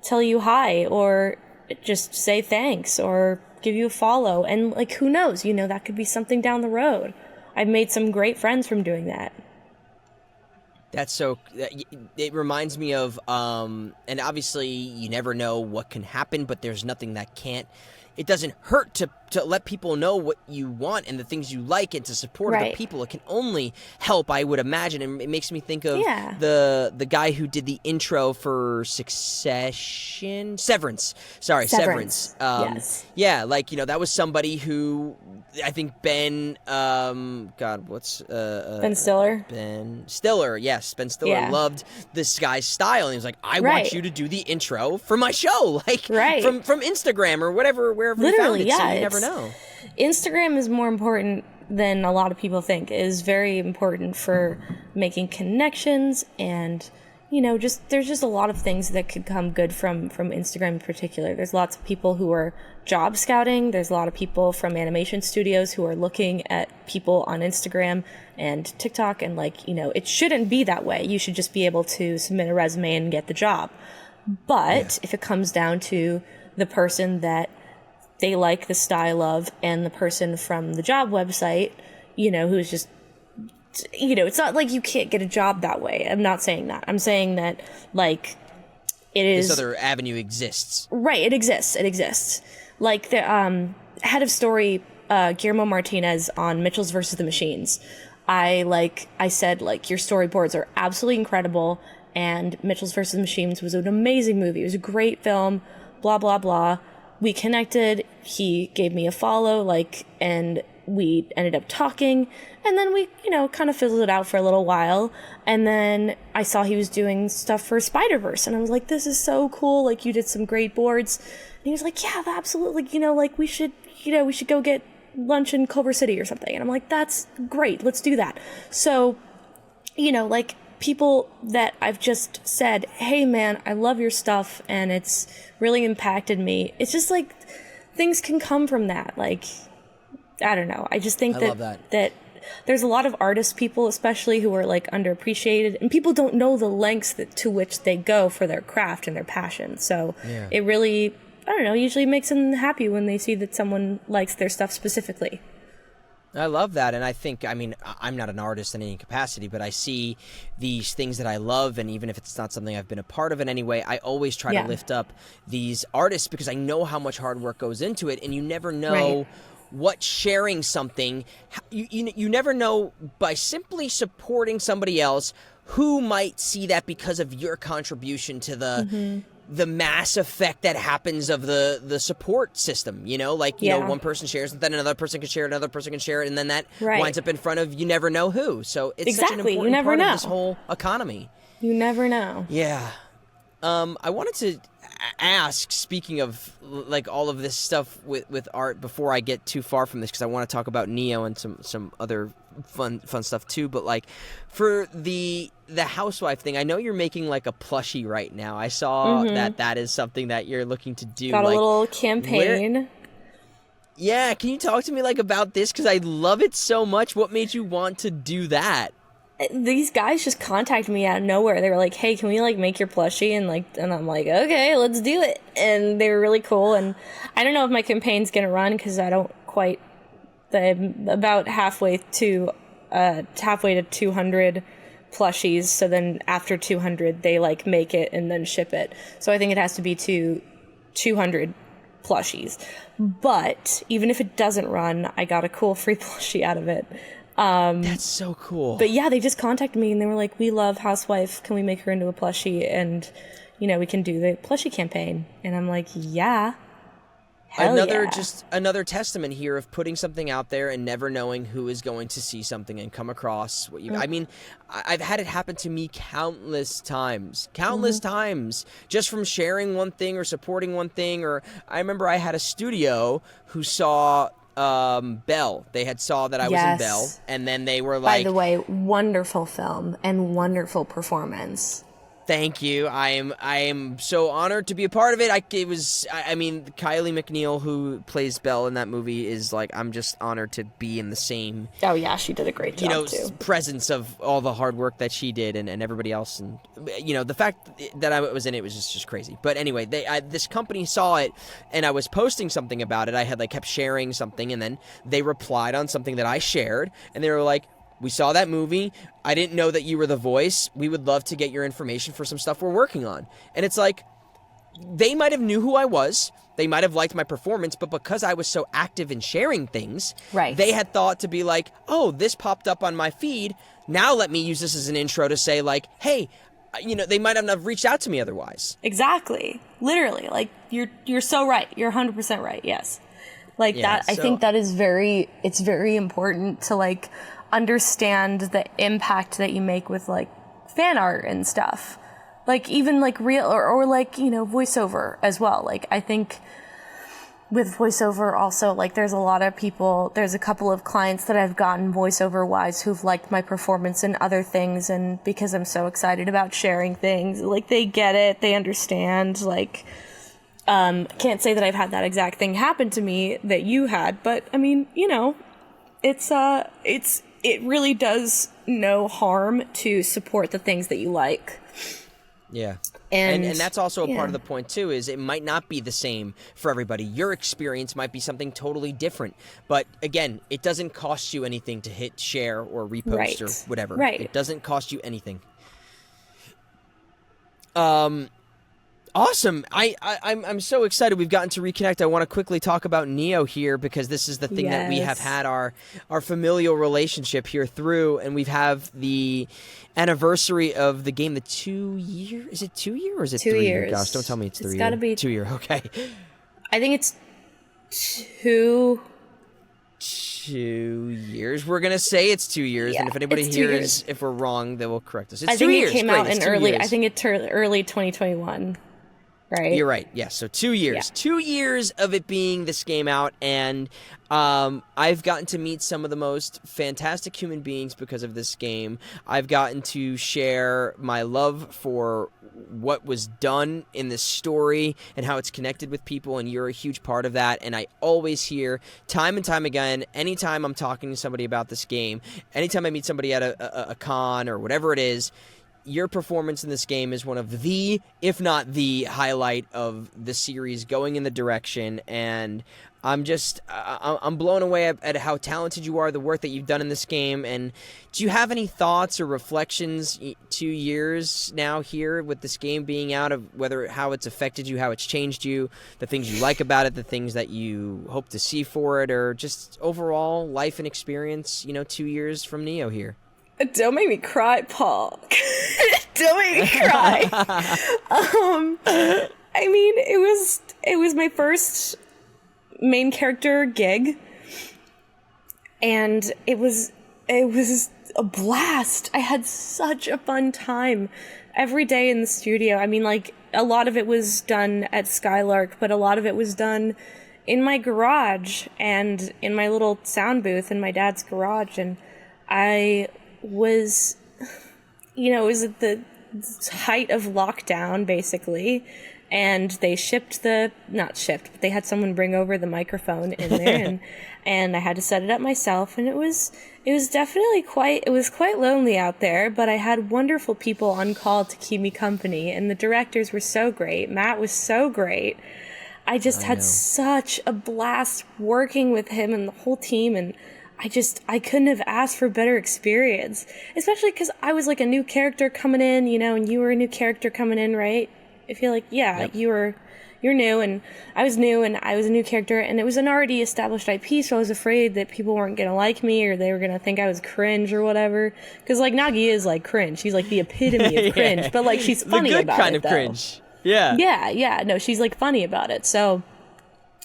tell you hi or just say thanks or give you a follow, and like who knows, you know, that could be something down the road. I've made some great friends from doing that. That's so, it reminds me of, and obviously you never know what can happen, but there's nothing that can't, it doesn't hurt to let people know what you want and the things you like, and to support other people. It can only help, I would imagine. And it makes me think of the guy who did the intro for Severance. Yes. Yeah, like, you know, that was somebody who I think Ben Stiller? Ben Stiller, yes. Ben Stiller loved this guy's style, and he was like, I want you to do the intro for my show, like from Instagram or whatever, wherever you found it, so you never know. Instagram is more important than a lot of people think. It is very important for making connections, and you know, there's just a lot of things that could come good from Instagram in particular. There's lots of people who are job scouting. There's a lot of people from animation studios who are looking at people on Instagram and TikTok, and like, you know, it shouldn't be that way. You should just be able to submit a resume and get the job. But if it comes down to the person that they like the style of, and the person from the job website, you know, who's just it's not like you can't get a job that way. I'm not saying that. I'm saying that, like, it is... This other avenue exists. Right, it exists. Like, the head of story, Guillermo Martinez on Mitchell's versus the Machines, I said, like, your storyboards are absolutely incredible, and Mitchell's versus the Machines was an amazing movie. It was a great film, blah, blah, blah. We connected, he gave me a follow, like, and we ended up talking, and then we, kind of fizzled it out for a little while, and then I saw he was doing stuff for Spider-Verse, and I was like, this is so cool, like, you did some great boards, and he was like, yeah, absolutely, like, we should go get lunch in Culver City or something, and I'm like, that's great, let's do that. So, like, people that I've just said, hey man, I love your stuff, and it's really impacted me, it's just like, things can come from that, like, I don't know. I just think that there's a lot of artist people, especially, who are, like, underappreciated, and people don't know the lengths to which they go for their craft and their passion. So It really, I don't know, usually makes them happy when they see that someone likes their stuff specifically. I love that, and I think, I'm not an artist in any capacity, but I see these things that I love, and even if it's not something I've been a part of in any way, I always try to lift up these artists, because I know how much hard work goes into it, and you never know what sharing something, you never know, by simply supporting somebody else who might see that because of your contribution to the mass effect that happens of the support system, one person shares it, then another person can share it, another person can share it, and then that winds up in front of you never know who. So it's such an important part of this whole economy. You never know. Yeah. I wanted to ask, speaking of, like, all of this stuff with art, before I get too far from this, because I want to talk about Neo and some other fun stuff too, but, like, for the housewife thing, I know you're making, like, a plushie right now. I saw that is something that you're looking to do. Got a little campaign. Yeah, can you talk to me, like, about this, because I love it so much. What made you want to do that? These guys just contacted me out of nowhere. They were like, hey, can we, like, make your plushie? And I'm like, okay, let's do it. And they were really cool. And I don't know if my campaign's going to run, because I don't quite, I'm about halfway to 200 plushies. So then after 200, they, like, make it and then ship it. So I think it has to be to 200 plushies. But even if it doesn't run, I got a cool free plushie out of it. That's so cool. But yeah, they just contacted me and they were like, we love Housewife. Can we make her into a plushie? And, we can do the plushie campaign. And I'm like, yeah. Another testament here of putting something out there and never knowing who is going to see something and come across what you. I've had it happen to me countless times, just from sharing one thing or supporting one thing. Or I remember I had a studio who saw Belle. They had saw that I was in Belle, and then they were like, by the way, wonderful film and wonderful performance. Thank you. I am so honored to be a part of it. Kylie McNeil, who plays Belle in that movie, is like, I'm just honored to be in the same. Oh yeah, she did a great job too. Presence of all the hard work that she did and everybody else, and the fact that I was in it was just crazy. But anyway, this company saw it, and I was posting something about it. I had kept sharing something, and then they replied on something that I shared, and they were like, we saw that movie. I didn't know that you were the voice. We would love to get your information for some stuff we're working on. And it's like, they might have knew who I was. They might have liked my performance, but because I was so active in sharing things, they had thought to be like, oh, this popped up on my feed. Now let me use this as an intro to say, like, hey, they might not have reached out to me otherwise. Exactly. Literally. Like, you're so right. You're 100% right. Yes. I think that is it's very important to, understand the impact that you make with fan art and stuff, even real or voiceover as well. I think with voiceover also, there's a lot of people, there's a couple of clients that I've gotten voiceover wise who've liked my performance and other things, and because I'm so excited about sharing things, they get it, they understand. Can't say that I've had that exact thing happen to me that you had, but it really does no harm to support the things that you like. Yeah. And that's also a part of the point, too, is it might not be the same for everybody. Your experience might be something totally different. But, again, it doesn't cost you anything to hit share or repost or whatever. Right. It doesn't cost you anything. Awesome. I'm so excited we've gotten to reconnect. I want to quickly talk about Neo here because this is the thing that we have had our familial relationship here through, and we've have the anniversary of the game, the 2 year. Is it 2 year or is it 2 3 years? Gosh, don't tell me it's 3 years. It's got to be 2 year. Okay. I think it's 2 years. We're gonna say it's 2 years, and if anybody hears if we're wrong, they will correct us. It's I 2 years. I think it came out in early. I think it's early 2021. Right. You're right. Yes. So 2 years. Yeah. 2 years of it being this game out, and I've gotten to meet some of the most fantastic human beings because of this game. I've gotten to share my love for what was done in this story and how it's connected with people, and you're a huge part of that. And I always hear time and time again, anytime I'm talking to somebody about this game, anytime I meet somebody at a con or whatever it is, your performance in this game is one of the, if not the highlight of the series going in the direction, and I'm blown away at how talented you are, the work that you've done in this game. And do you have any thoughts or reflections 2 years now here with this game being out of how it's affected you, how it's changed you, the things you like about it, the things that you hope to see for it, or just overall life and experience, 2 years from Neo here? Don't make me cry, Paul. Don't make me cry. I mean, it was my first main character gig, and it was a blast. I had such a fun time every day in the studio. I mean, like, a lot of it was done at Skylark, but a lot of it was done in my garage and in my little sound booth in my dad's garage, and I was, it was at the height of lockdown, basically, and they but they had someone bring over the microphone in there, and I had to set it up myself, and it was definitely quite lonely out there, but I had wonderful people on call to keep me company, and the directors were so great. Matt was so great. I just had such a blast working with him and the whole team, and I couldn't have asked for a better experience, especially because I was like a new character coming in, and you were a new character coming in, right? I feel like, yep. You're new, and I was new, and I was a new character, and it was an already established IP, so I was afraid that people weren't going to like me, or they were going to think I was cringe or whatever, because, like, Nagi is, like, cringe. She's, like, the epitome of cringe, but, like, she's funny about it, the good kind of cringe. Yeah. Yeah, no, she's, like, funny about it, so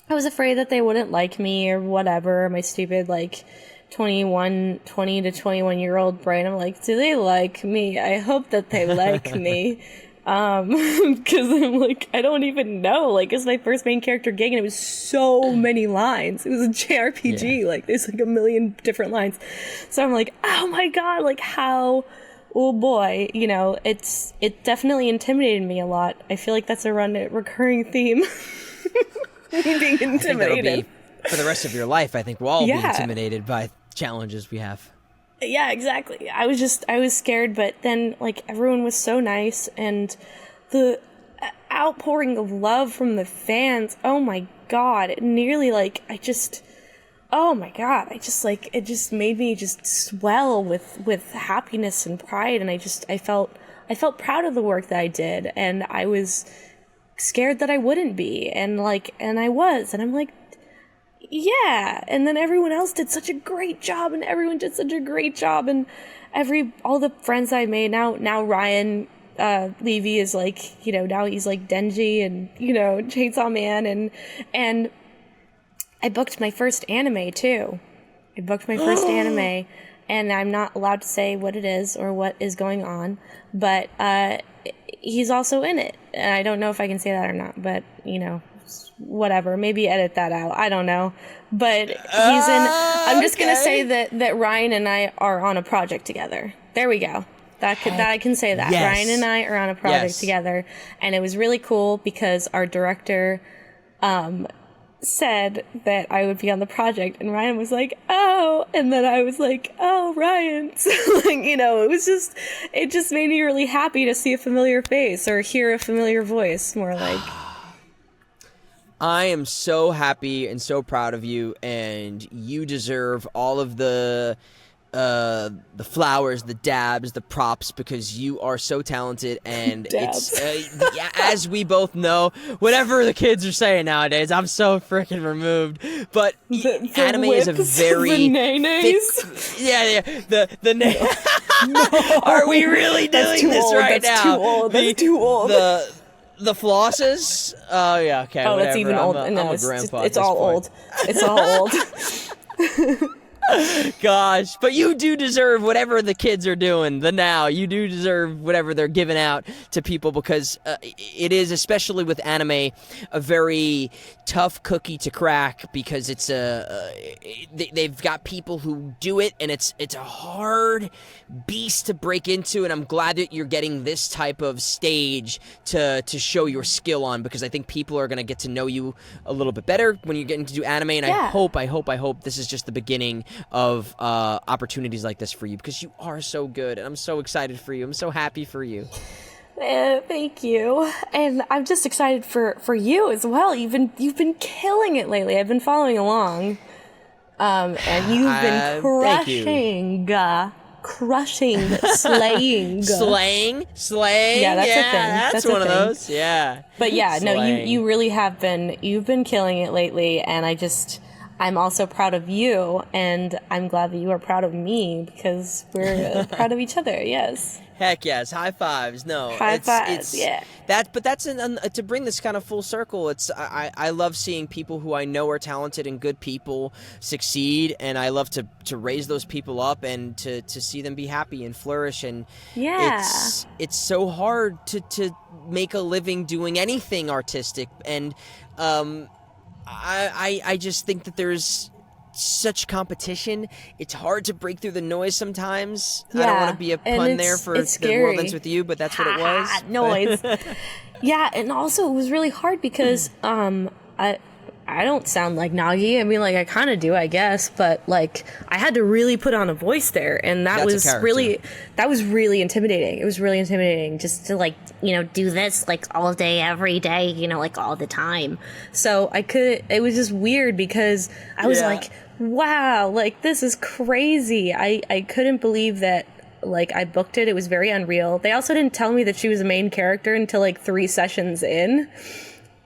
I was afraid that they wouldn't like me or whatever, my stupid, like, 20 to 21-year-old brain. I'm like, do they like me? I hope that they like me. Because I'm like, I don't even know. Like, it's my first main character gig, and it was so many lines. It was a JRPG. Yeah. Like, there's like a million different lines. So I'm like, oh my god, like how... Oh boy, it definitely intimidated me a lot. I feel like that's a recurring theme. Being intimidated. For the rest of your life, I think we'll all be intimidated by challenges we have. Yeah, exactly. I was scared, but then, like, everyone was so nice, and the outpouring of love from the fans, oh my god, it nearly, like, oh my god, it just made me just swell with happiness and pride, and I felt proud of the work that I did, and I was scared that I wouldn't be, and I was, and I'm like, yeah, and then everyone else did such a great job, and all the friends I made, now Ryan Levy is like, now he's like Denji and, Chainsaw Man, and I booked my first anime too. And I'm not allowed to say what it is or what is going on, but he's also in it, and I don't know if I can say that or not, but, whatever, maybe edit that out, I don't know, but he's in. I'm just gonna say that Ryan and I are on a project together. There we go. That I can say that. Yes. Ryan and I are on a project together, and it was really cool because our director said that I would be on the project, and Ryan was like, oh, and then I was like, oh, Ryan. So, like, you know, it just made me really happy to see a familiar face or hear a familiar voice, more like. I am so happy and so proud of you, and you deserve all of the flowers, the dabs, the props, because you are so talented, and it's as we both know, whatever the kids are saying nowadays, I'm so freaking removed. But the anime whips, is a very the nays. The no. Are we really doing this old. right That's now? Too old. That's too old. The flosses? Oh yeah, okay. Oh, whatever. that's even old. I'm a grandpa. It's all old. It's all old. Gosh, but you do deserve whatever the kids are doing, the now. You do deserve whatever they're giving out to people, because it is, especially with anime, a very tough cookie to crack, because it's they've got people who do it, and it's a hard beast to break into, and I'm glad that you're getting this type of stage to show your skill on, because I think people are going to get to know you a little bit better when you're getting to do anime, and I hope this is just the beginning of opportunities like this for you, because you are so good, and I'm so excited for you. I'm so happy for you. Thank you, and I'm just excited for you as well. You've been killing it lately. I've been following along, and you've been crushing, slaying. Slaying. Yeah, that's a thing. That's one of those. Yeah. But yeah, slaying. No, you really have been. You've been killing it lately, and I'm also proud of you, and I'm glad that you are proud of me, because we're proud of each other. Yes. Heck yes, high fives. No, high fives. Yeah. But that's to bring this kind of full circle. I love seeing people who I know are talented and good people succeed, and I love to raise those people up and to see them be happy and flourish. And it's so hard to make a living doing anything artistic, and I just think that there's such competition. It's hard to break through the noise sometimes. Yeah, I don't want to be a pun there for the world ends with you, but that's what it was. Noise. Yeah, and also it was really hard because I don't sound like Nagi. I mean, like, I kind of do, I guess, but like I had to really put on a voice there, and that was really intimidating. It was really intimidating just to, like, you know, do this like all day, every day, you know, like all the time. So it was just weird because I was like, wow, like this is crazy. I couldn't believe that, like, I booked it. It was very unreal. They also didn't tell me that she was a main character until like 3 sessions in.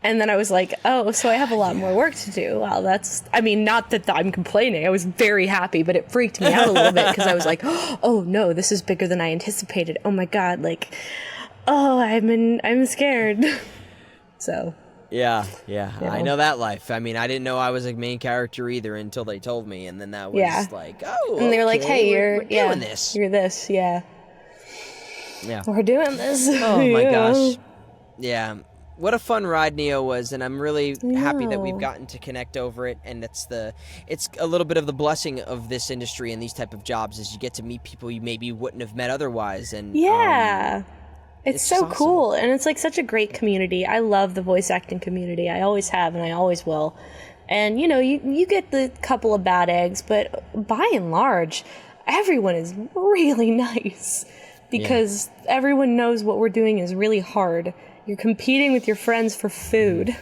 And then I was like, oh, so I have a lot more work to do. Wow, not that I'm complaining. I was very happy, but it freaked me out a little bit because I was like, oh no, this is bigger than I anticipated. Oh my God, like, oh, I'm scared. So. Yeah. I know that life. I mean, I didn't know I was a main character either until they told me, and then that was like, oh, and they were like, hey, we're doing this. You're this, yeah. We're doing this. Oh my gosh. Yeah. What a fun ride Neo was, and I'm really happy that we've gotten to connect over it, and it's a little bit of the blessing of this industry and these type of jobs is you get to meet people you maybe wouldn't have met otherwise. And it's so awesome. Cool, and it's like such a great community. I love the voice acting community. I always have, and I always will. And you know, you get the couple of bad eggs, but by and large, everyone is really nice because everyone knows what we're doing is really hard. You're competing with your friends for food,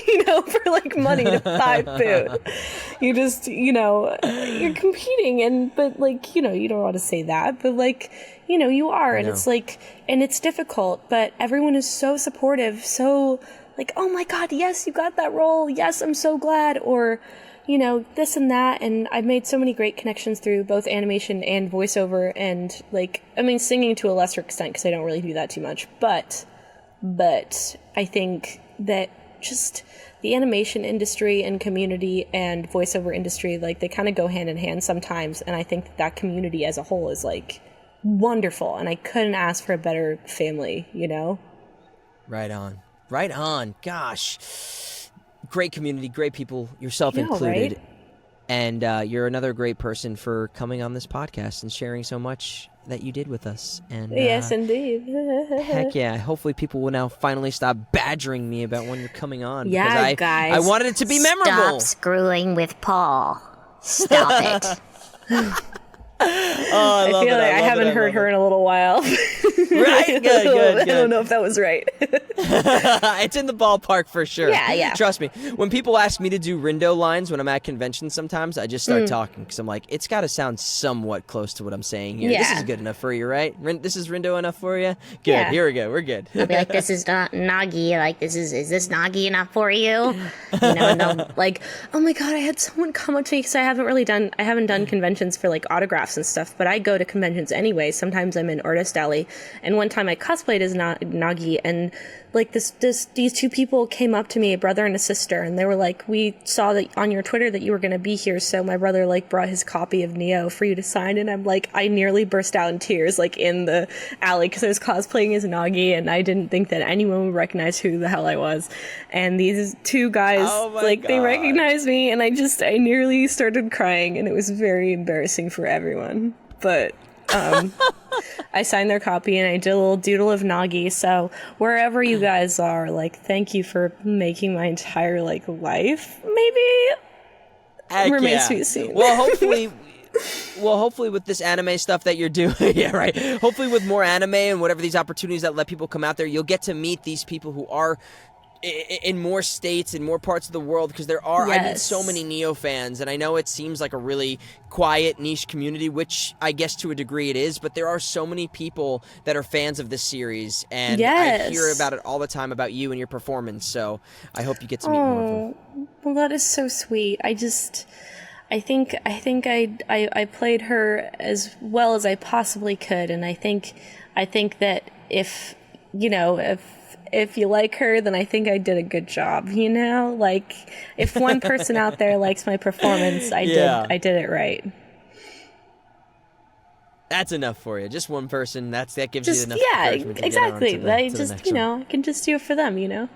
you know, for like money to buy food. You just, you know, you're competing, but like, you know, you don't want to say that, but like, you know, you are, and it's like, and it's difficult, but everyone is so supportive, so like, oh my God, yes, you got that role. Yes, I'm so glad. Or, you know, this and that. And I've made so many great connections through both animation and voiceover, and like, I mean, singing to a lesser extent because I don't really do that too much, but I think that just the animation industry and community and voiceover industry, like, they kind of go hand in hand sometimes, and I think that community as a whole is like wonderful, and I couldn't ask for a better family, you know? Right on. Gosh, great community, great people, yourself included. Right? And you're another great person for coming on this podcast and sharing so much that you did with us. And yes, indeed. Heck yeah. Hopefully people will now finally stop badgering me about when you're coming on. Yeah, because guys. I wanted it to be memorable. Stop screwing with Paul. Stop it. Oh, I feel like I haven't heard her in a little while. Right? Good. I don't know if that was right. It's in the ballpark for sure. Yeah. Trust me. When people ask me to do Rindo lines when I'm at conventions sometimes, I just start talking because I'm like, it's got to sound somewhat close to what I'm saying here. Yeah. This is good enough for you, right? This is Rindo enough for you? Good. Yeah. Here we go. We're good. I'll be like, this is not Nagi. Like, is this Nagi enough for you? You know, and they'll Like, oh my god, I had someone come up to me because I haven't done conventions for like autographs and stuff, but I go to conventions anyway. Sometimes I'm in Artist Alley, and one time I cosplayed as Nagi, and like these two people came up to me, a brother and a sister, and they were like, we saw that on your Twitter that you were going to be here, so my brother like brought his copy of Neo for you to sign. And I'm like, I nearly burst out in tears like in the alley because I was cosplaying as Nagi, and I didn't think that anyone would recognize who the hell I was. And these two guys, they recognized me, and I nearly started crying, and it was very embarrassing for everyone. But I signed their copy, and I did a little doodle of Nagi. So wherever you guys are, like, thank you for making my entire like life. Maybe remains to be seen. Well, hopefully with this anime stuff that you're doing, yeah, right. Hopefully with more anime and whatever these opportunities that let people come out there, you'll get to meet these people who are in more states, in more parts of the world, because there are, I meet so many Neo fans, and I know it seems like a really quiet, niche community, which I guess to a degree it is, but there are so many people that are fans of this series, and I hear about it all the time about you and your performance, so I hope you get to meet more of them. Well, that is so sweet. I think I played her as well as I possibly could, and I think that if you like her, then I think I did a good job, you know? Like, if one person out there likes my performance, I did it right. That's enough for you. Just one person, that gives you enough encouragement to exactly. Get on to the next one. I can just do it for them, you know?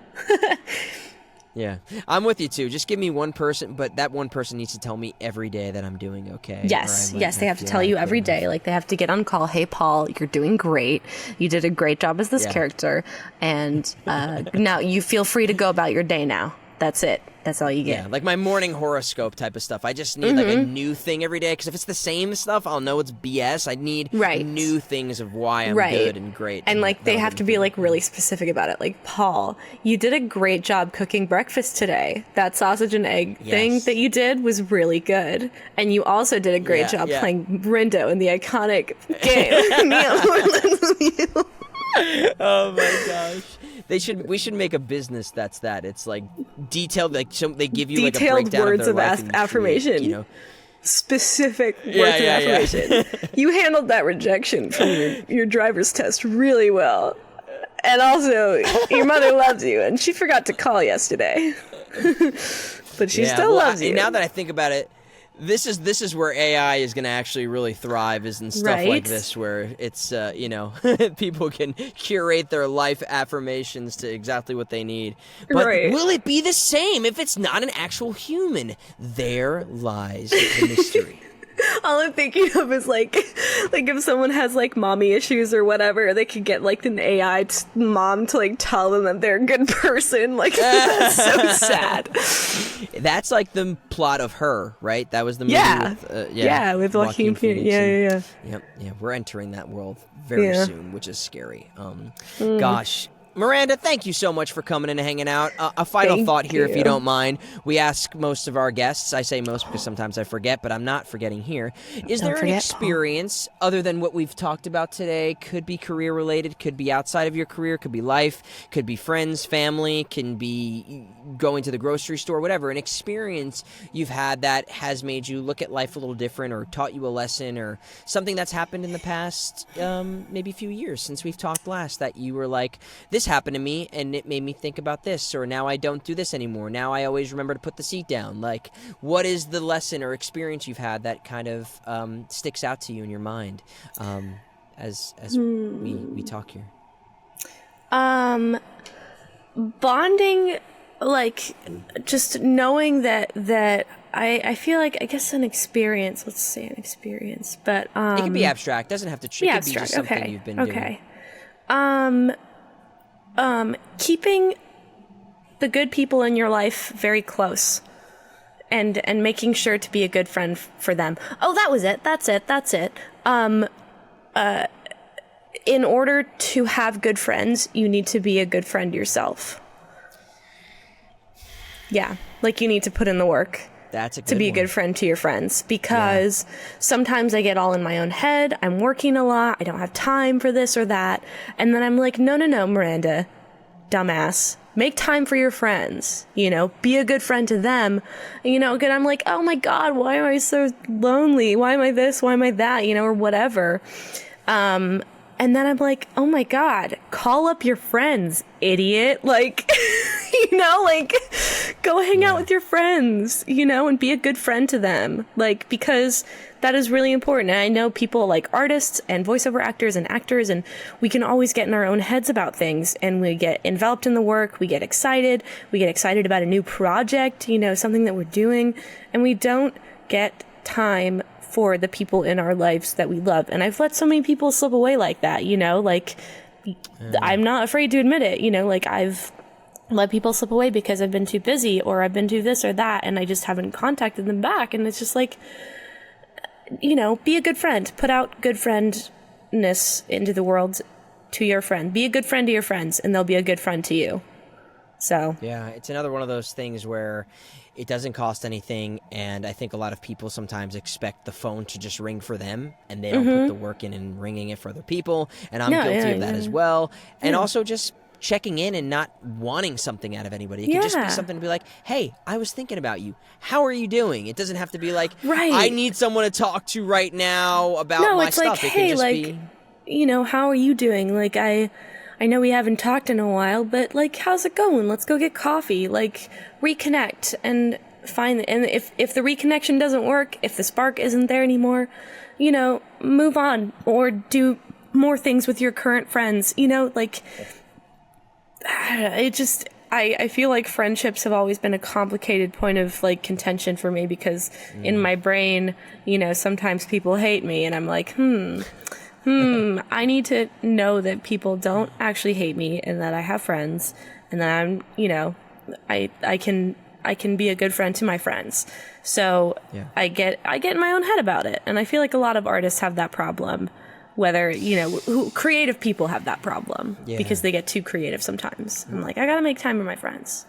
Yeah, I'm with you too. Just give me one person, but that one person needs to tell me every day that I'm doing okay. Yes, they have to tell you every day. Like, they have to get on call. Hey, Paul, you're doing great. You did a great job as this character, and now you feel free to go about your day now. That's it. That's all you get. Yeah, like my morning horoscope type of stuff. I just need like a new thing every day, because if it's the same stuff, I'll know it's BS. I need new things of why I'm good and great. And like, they have to be like really specific about it. Like, Paul, you did a great job cooking breakfast today. That sausage and egg thing that you did was really good. And you also did a great job playing Rindo in the iconic game. Oh my gosh. We should make a business that's that. It's like detailed, like they give you like a breakdown words of their life affirmation. Create, you know, specific words of affirmation. You handled that rejection from your driver's test really well. And also, your mother loves you, and she forgot to call yesterday. But she still loves you. Now that I think about it, this is where AI is going to actually really thrive, is in stuff like this, where it's people can curate their life affirmations to exactly what they need. But will it be the same if it's not an actual human? There lies the mystery. All I'm thinking of is like if someone has like mommy issues or whatever, they could get like an AI mom to like tell them that they're a good person. Like, that's so sad. That's like the plot of Her, right? That was the movie with Joaquin Phoenix. Yeah. We're entering that world very soon, which is scary. Gosh. Miranda, thank you so much for coming in and hanging out. A final thought here, if you don't mind. We ask most of our guests, I say most because sometimes I forget, but I'm not forgetting here. Is there an experience other than what we've talked about today? Could be career related, could be outside of your career, could be life, could be friends, family, can be going to the grocery store, whatever. An experience you've had that has made you look at life a little different, or taught you a lesson, or something that's happened in the past maybe a few years since we've talked last, that you were like, this happened to me and it made me think about this, or now I don't do this anymore, now I always remember to put the seat down. Like, what is the lesson or experience you've had that kind of sticks out to you in your mind as we talk here? Bonding like just knowing that I feel like, I guess an experience, let's say an experience, but it can be abstract, doesn't have to be abstract. Be just something you've been doing. Keeping the good people in your life very close and making sure to be a good friend for them. Oh, that was it. That's it. In order to have good friends, you need to be a good friend yourself. Yeah, like you need to put in the work. That's a good to be one. a good friend to your friends, because sometimes I get all in my own head. I'm working a lot. I don't have time for this or that. And then I'm like, no, Miranda, dumbass, make time for your friends, be a good friend to them. And I'm like, oh my God, why am I so lonely? Why am I this? Why am I that? Or whatever. And then I'm like, oh my God, call up your friends, idiot. Like, go hang out with your friends, and be a good friend to them. Like, because that is really important. And I know people like artists and voiceover actors and actors, and we can always get in our own heads about things, and we get enveloped in the work. We get excited about a new project, something that we're doing, and we don't get time for the people in our lives that we love. And I've let so many people slip away like that, I'm not afraid to admit it, I've let people slip away because I've been too busy, or I've been too this or that, and I just haven't contacted them back. And it's just like, be a good friend, put out good friendness into the world to your friend, be a good friend to your friends, and they'll be a good friend to you. So yeah, it's another one of those things where it doesn't cost anything, and I think a lot of people sometimes expect the phone to just ring for them, and they don't put the work in ringing it for other people, and I'm guilty of that as well. And also just checking in and not wanting something out of anybody. It can just be something to be like, hey, I was thinking about you. How are you doing? It doesn't have to be like, I need someone to talk to right now about my stuff. Like, it hey, can just be, how are you doing? Like, I know we haven't talked in a while, but like, how's it going? Let's go get coffee. Like, reconnect and find. And if the reconnection doesn't work, if the spark isn't there anymore, move on or do more things with your current friends. I feel like friendships have always been a complicated point of like contention for me, because in my brain, sometimes people hate me, and I'm like, I need to know that people don't actually hate me, and that I have friends, and that I'm, I can be a good friend to my friends. So I get in my own head about it. And I feel like a lot of artists have that problem, whether, creative people have that problem because they get too creative sometimes. I'm like, I got to make time for my friends.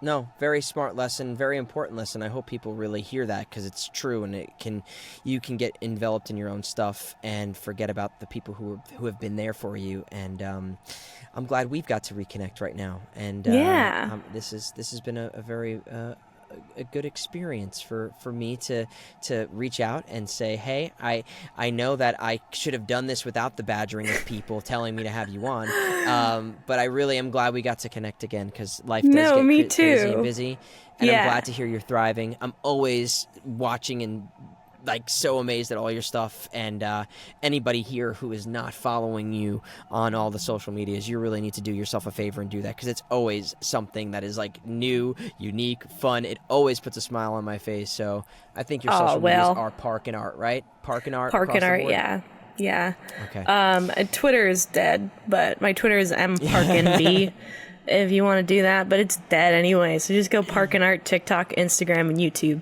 No, very smart lesson, very important lesson. I hope people really hear that, because it's true, and you can get enveloped in your own stuff and forget about the people who have been there for you. And I'm glad we've got to reconnect right now. And this has been a very a good experience for me to reach out and say, hey, I know that I should have done this without the badgering of people telling me to have you on, but I really am glad we got to connect again, because life does get crazy and busy, and I'm glad to hear you're thriving. I'm always watching and like so amazed at all your stuff, and anybody here who is not following you on all the social medias, you really need to do yourself a favor and do that, because it's always something that is like new, unique, fun. It always puts a smile on my face. So I think your social medias are parkinart, right? Parkinart, yeah. Okay. Twitter is dead, but my Twitter is mparkinb if you want to do that, but it's dead anyway, so just go parkinart, TikTok, Instagram, and YouTube.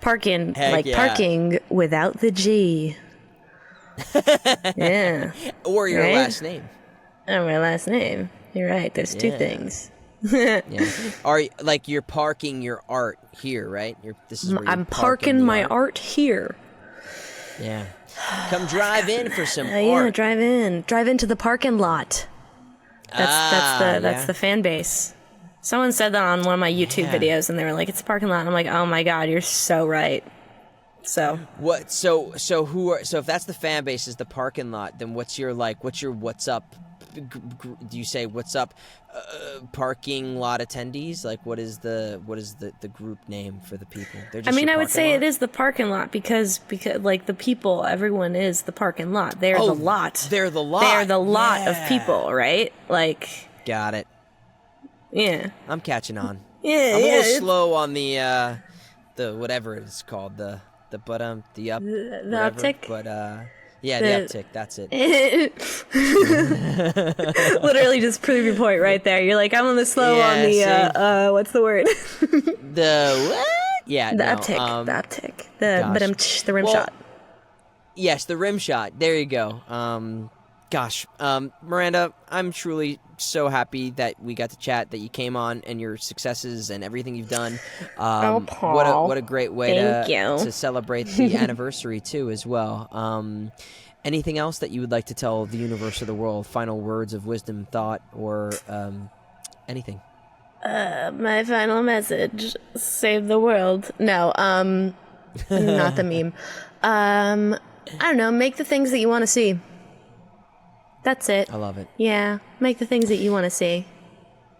Parkin, parking without the G. Yeah. Or your last name. Oh, my last name. You're right. There's two things. Are like you're parking your art here, right? I'm parking my art here. Yeah. Come drive in for some art. Yeah, drive into the parking lot. That's the fan base. Someone said that on one of my YouTube videos, and they were like, "It's a parking lot." And I'm like, "Oh my God, you're so right." So what? So if that's the fan base is the parking lot, then what's your what's up? Do you say what's up? Parking lot attendees? Like what is the group name for the people? I would say it is the parking lot because like the people, everyone is the parking lot. They're the lot. They're the lot. They're the lot of people, right? Like got it. Yeah. I'm catching on. Yeah, I'm a little slow on the whatever it's called, the up, the whatever, uptick. but the uptick. That's it. Literally just prove your point right there. You're like, I'm on the slow on the what's the word? The what? Yeah, the uptick. The uptick. The rim shot. Yes, the rim shot. There you go. Miranda, I'm truly so happy that we got to chat, that you came on, and your successes and everything you've done. Paul. What a great way to celebrate the anniversary too, as well. Anything else that you would like to tell the universe or the world? Final words of wisdom, thought, or anything? My final message: save the world. No, not the meme. I don't know. Make the things that you want to see. That's it. I love it. Yeah, make the things that you want to see.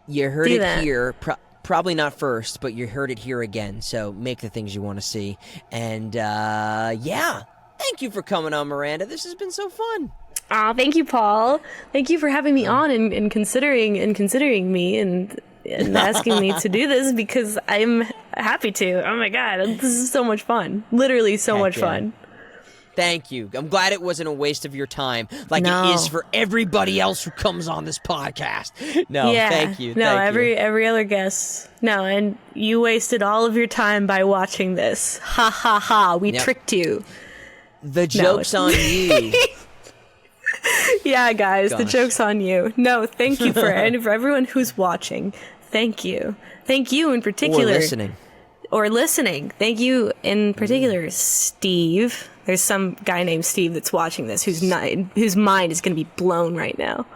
You heard it here. Probably not first, but you heard it here again. So make the things you want to see. And thank you for coming on, Miranda. This has been so fun. Aw, thank you, Paul. Thank you for having me on and considering me and asking me to do this, because I'm happy to. Oh my God, this is so much fun. Literally so much fun. Thank you. I'm glad it wasn't a waste of your time like it is for everybody else who comes on this podcast. Thank you. Every other guest. No, and you wasted all of your time by watching this. Ha ha ha. We tricked you. The joke's on you. Yeah, guys, the joke's on you. No, thank you for everyone who's watching. Thank you. Thank you in particular. Or listening. Thank you in particular, Steve. There's some guy named Steve that's watching this whose mind is going to be blown right now.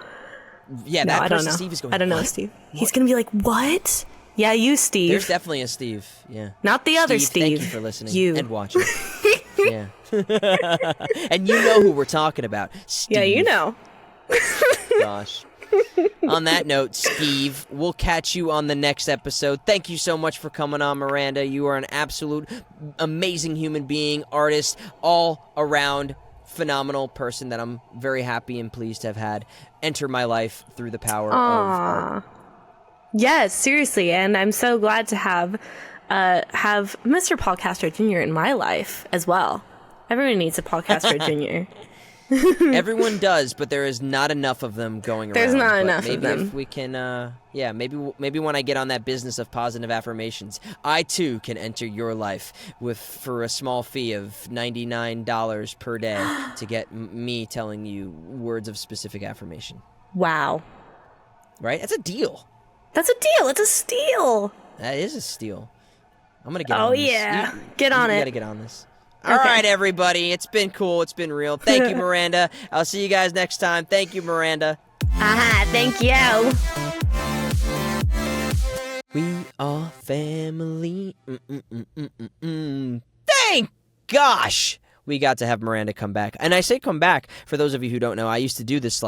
Yeah, no, I don't know. Steve is going, I don't know, Steve. What? He's going to be like, what? Yeah, you, Steve. There's definitely a Steve, yeah. Not the other Steve. Thank you for listening and watching. Yeah. And you know who we're talking about. Steve. Yeah, you know. Gosh. On that note, Steve, we'll catch you on the next episode. Thank you so much for coming on, Miranda. You are an absolute amazing human being, artist, all around phenomenal person that I'm very happy and pleased to have had enter my life through the power of art. Yes, seriously, and I'm so glad to have Mr. Paul Castro Jr. in my life as well. Everyone needs a Paul Castro Jr. Everyone does, but there is not enough of them going around. There's not enough of them. Maybe if we can, maybe when I get on that business of positive affirmations, I too can enter your life for a small fee of $99 per day to get me telling you words of specific affirmation. Wow. Right? That's a deal. That's a deal. It's a steal. That is a steal. I'm going to get on this. Oh, yeah. Get on it. You got to get on this. All right, everybody. It's been cool. It's been real. Thank you, Miranda. I'll see you guys next time. Thank you, Miranda. Thank you. We are family. Thank gosh we got to have Miranda come back. And I say come back, for those of you who don't know, I used to do this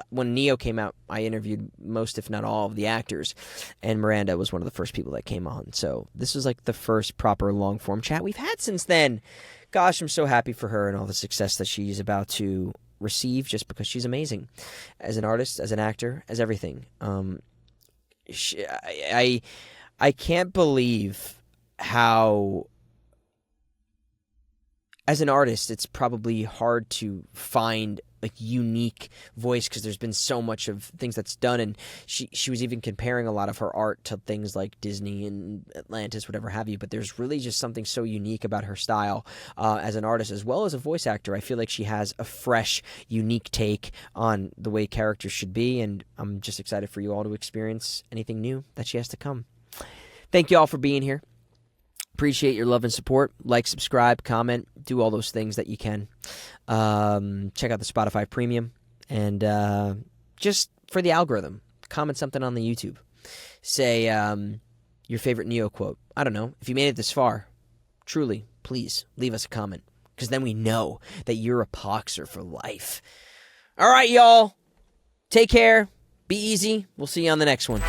when Neo came out, I interviewed most, if not all, of the actors, and Miranda was one of the first people that came on. So this was like the first proper long-form chat we've had since then. Gosh, I'm so happy for her and all the success that she's about to receive, just because she's amazing as an artist, as an actor, as everything. I can't believe how, as an artist, it's probably hard to find a unique voice, because there's been so much of things that's done, and she was even comparing a lot of her art to things like Disney and Atlantis, whatever have you, but there's really just something so unique about her style as an artist as well as a voice actor. I feel like she has a fresh, unique take on the way characters should be, and I'm just excited for you all to experience anything new that she has to come. Thank you all for being here. Appreciate your love and support. Like, subscribe, comment, do all those things that you can. Check out the Spotify Premium. And just for the algorithm, comment something on the YouTube. Say your favorite Neo quote. I don't know. If you made it this far, truly, please leave us a comment, because then we know that you're a Poxer for life. All right, y'all. Take care. Be easy. We'll see you on the next one.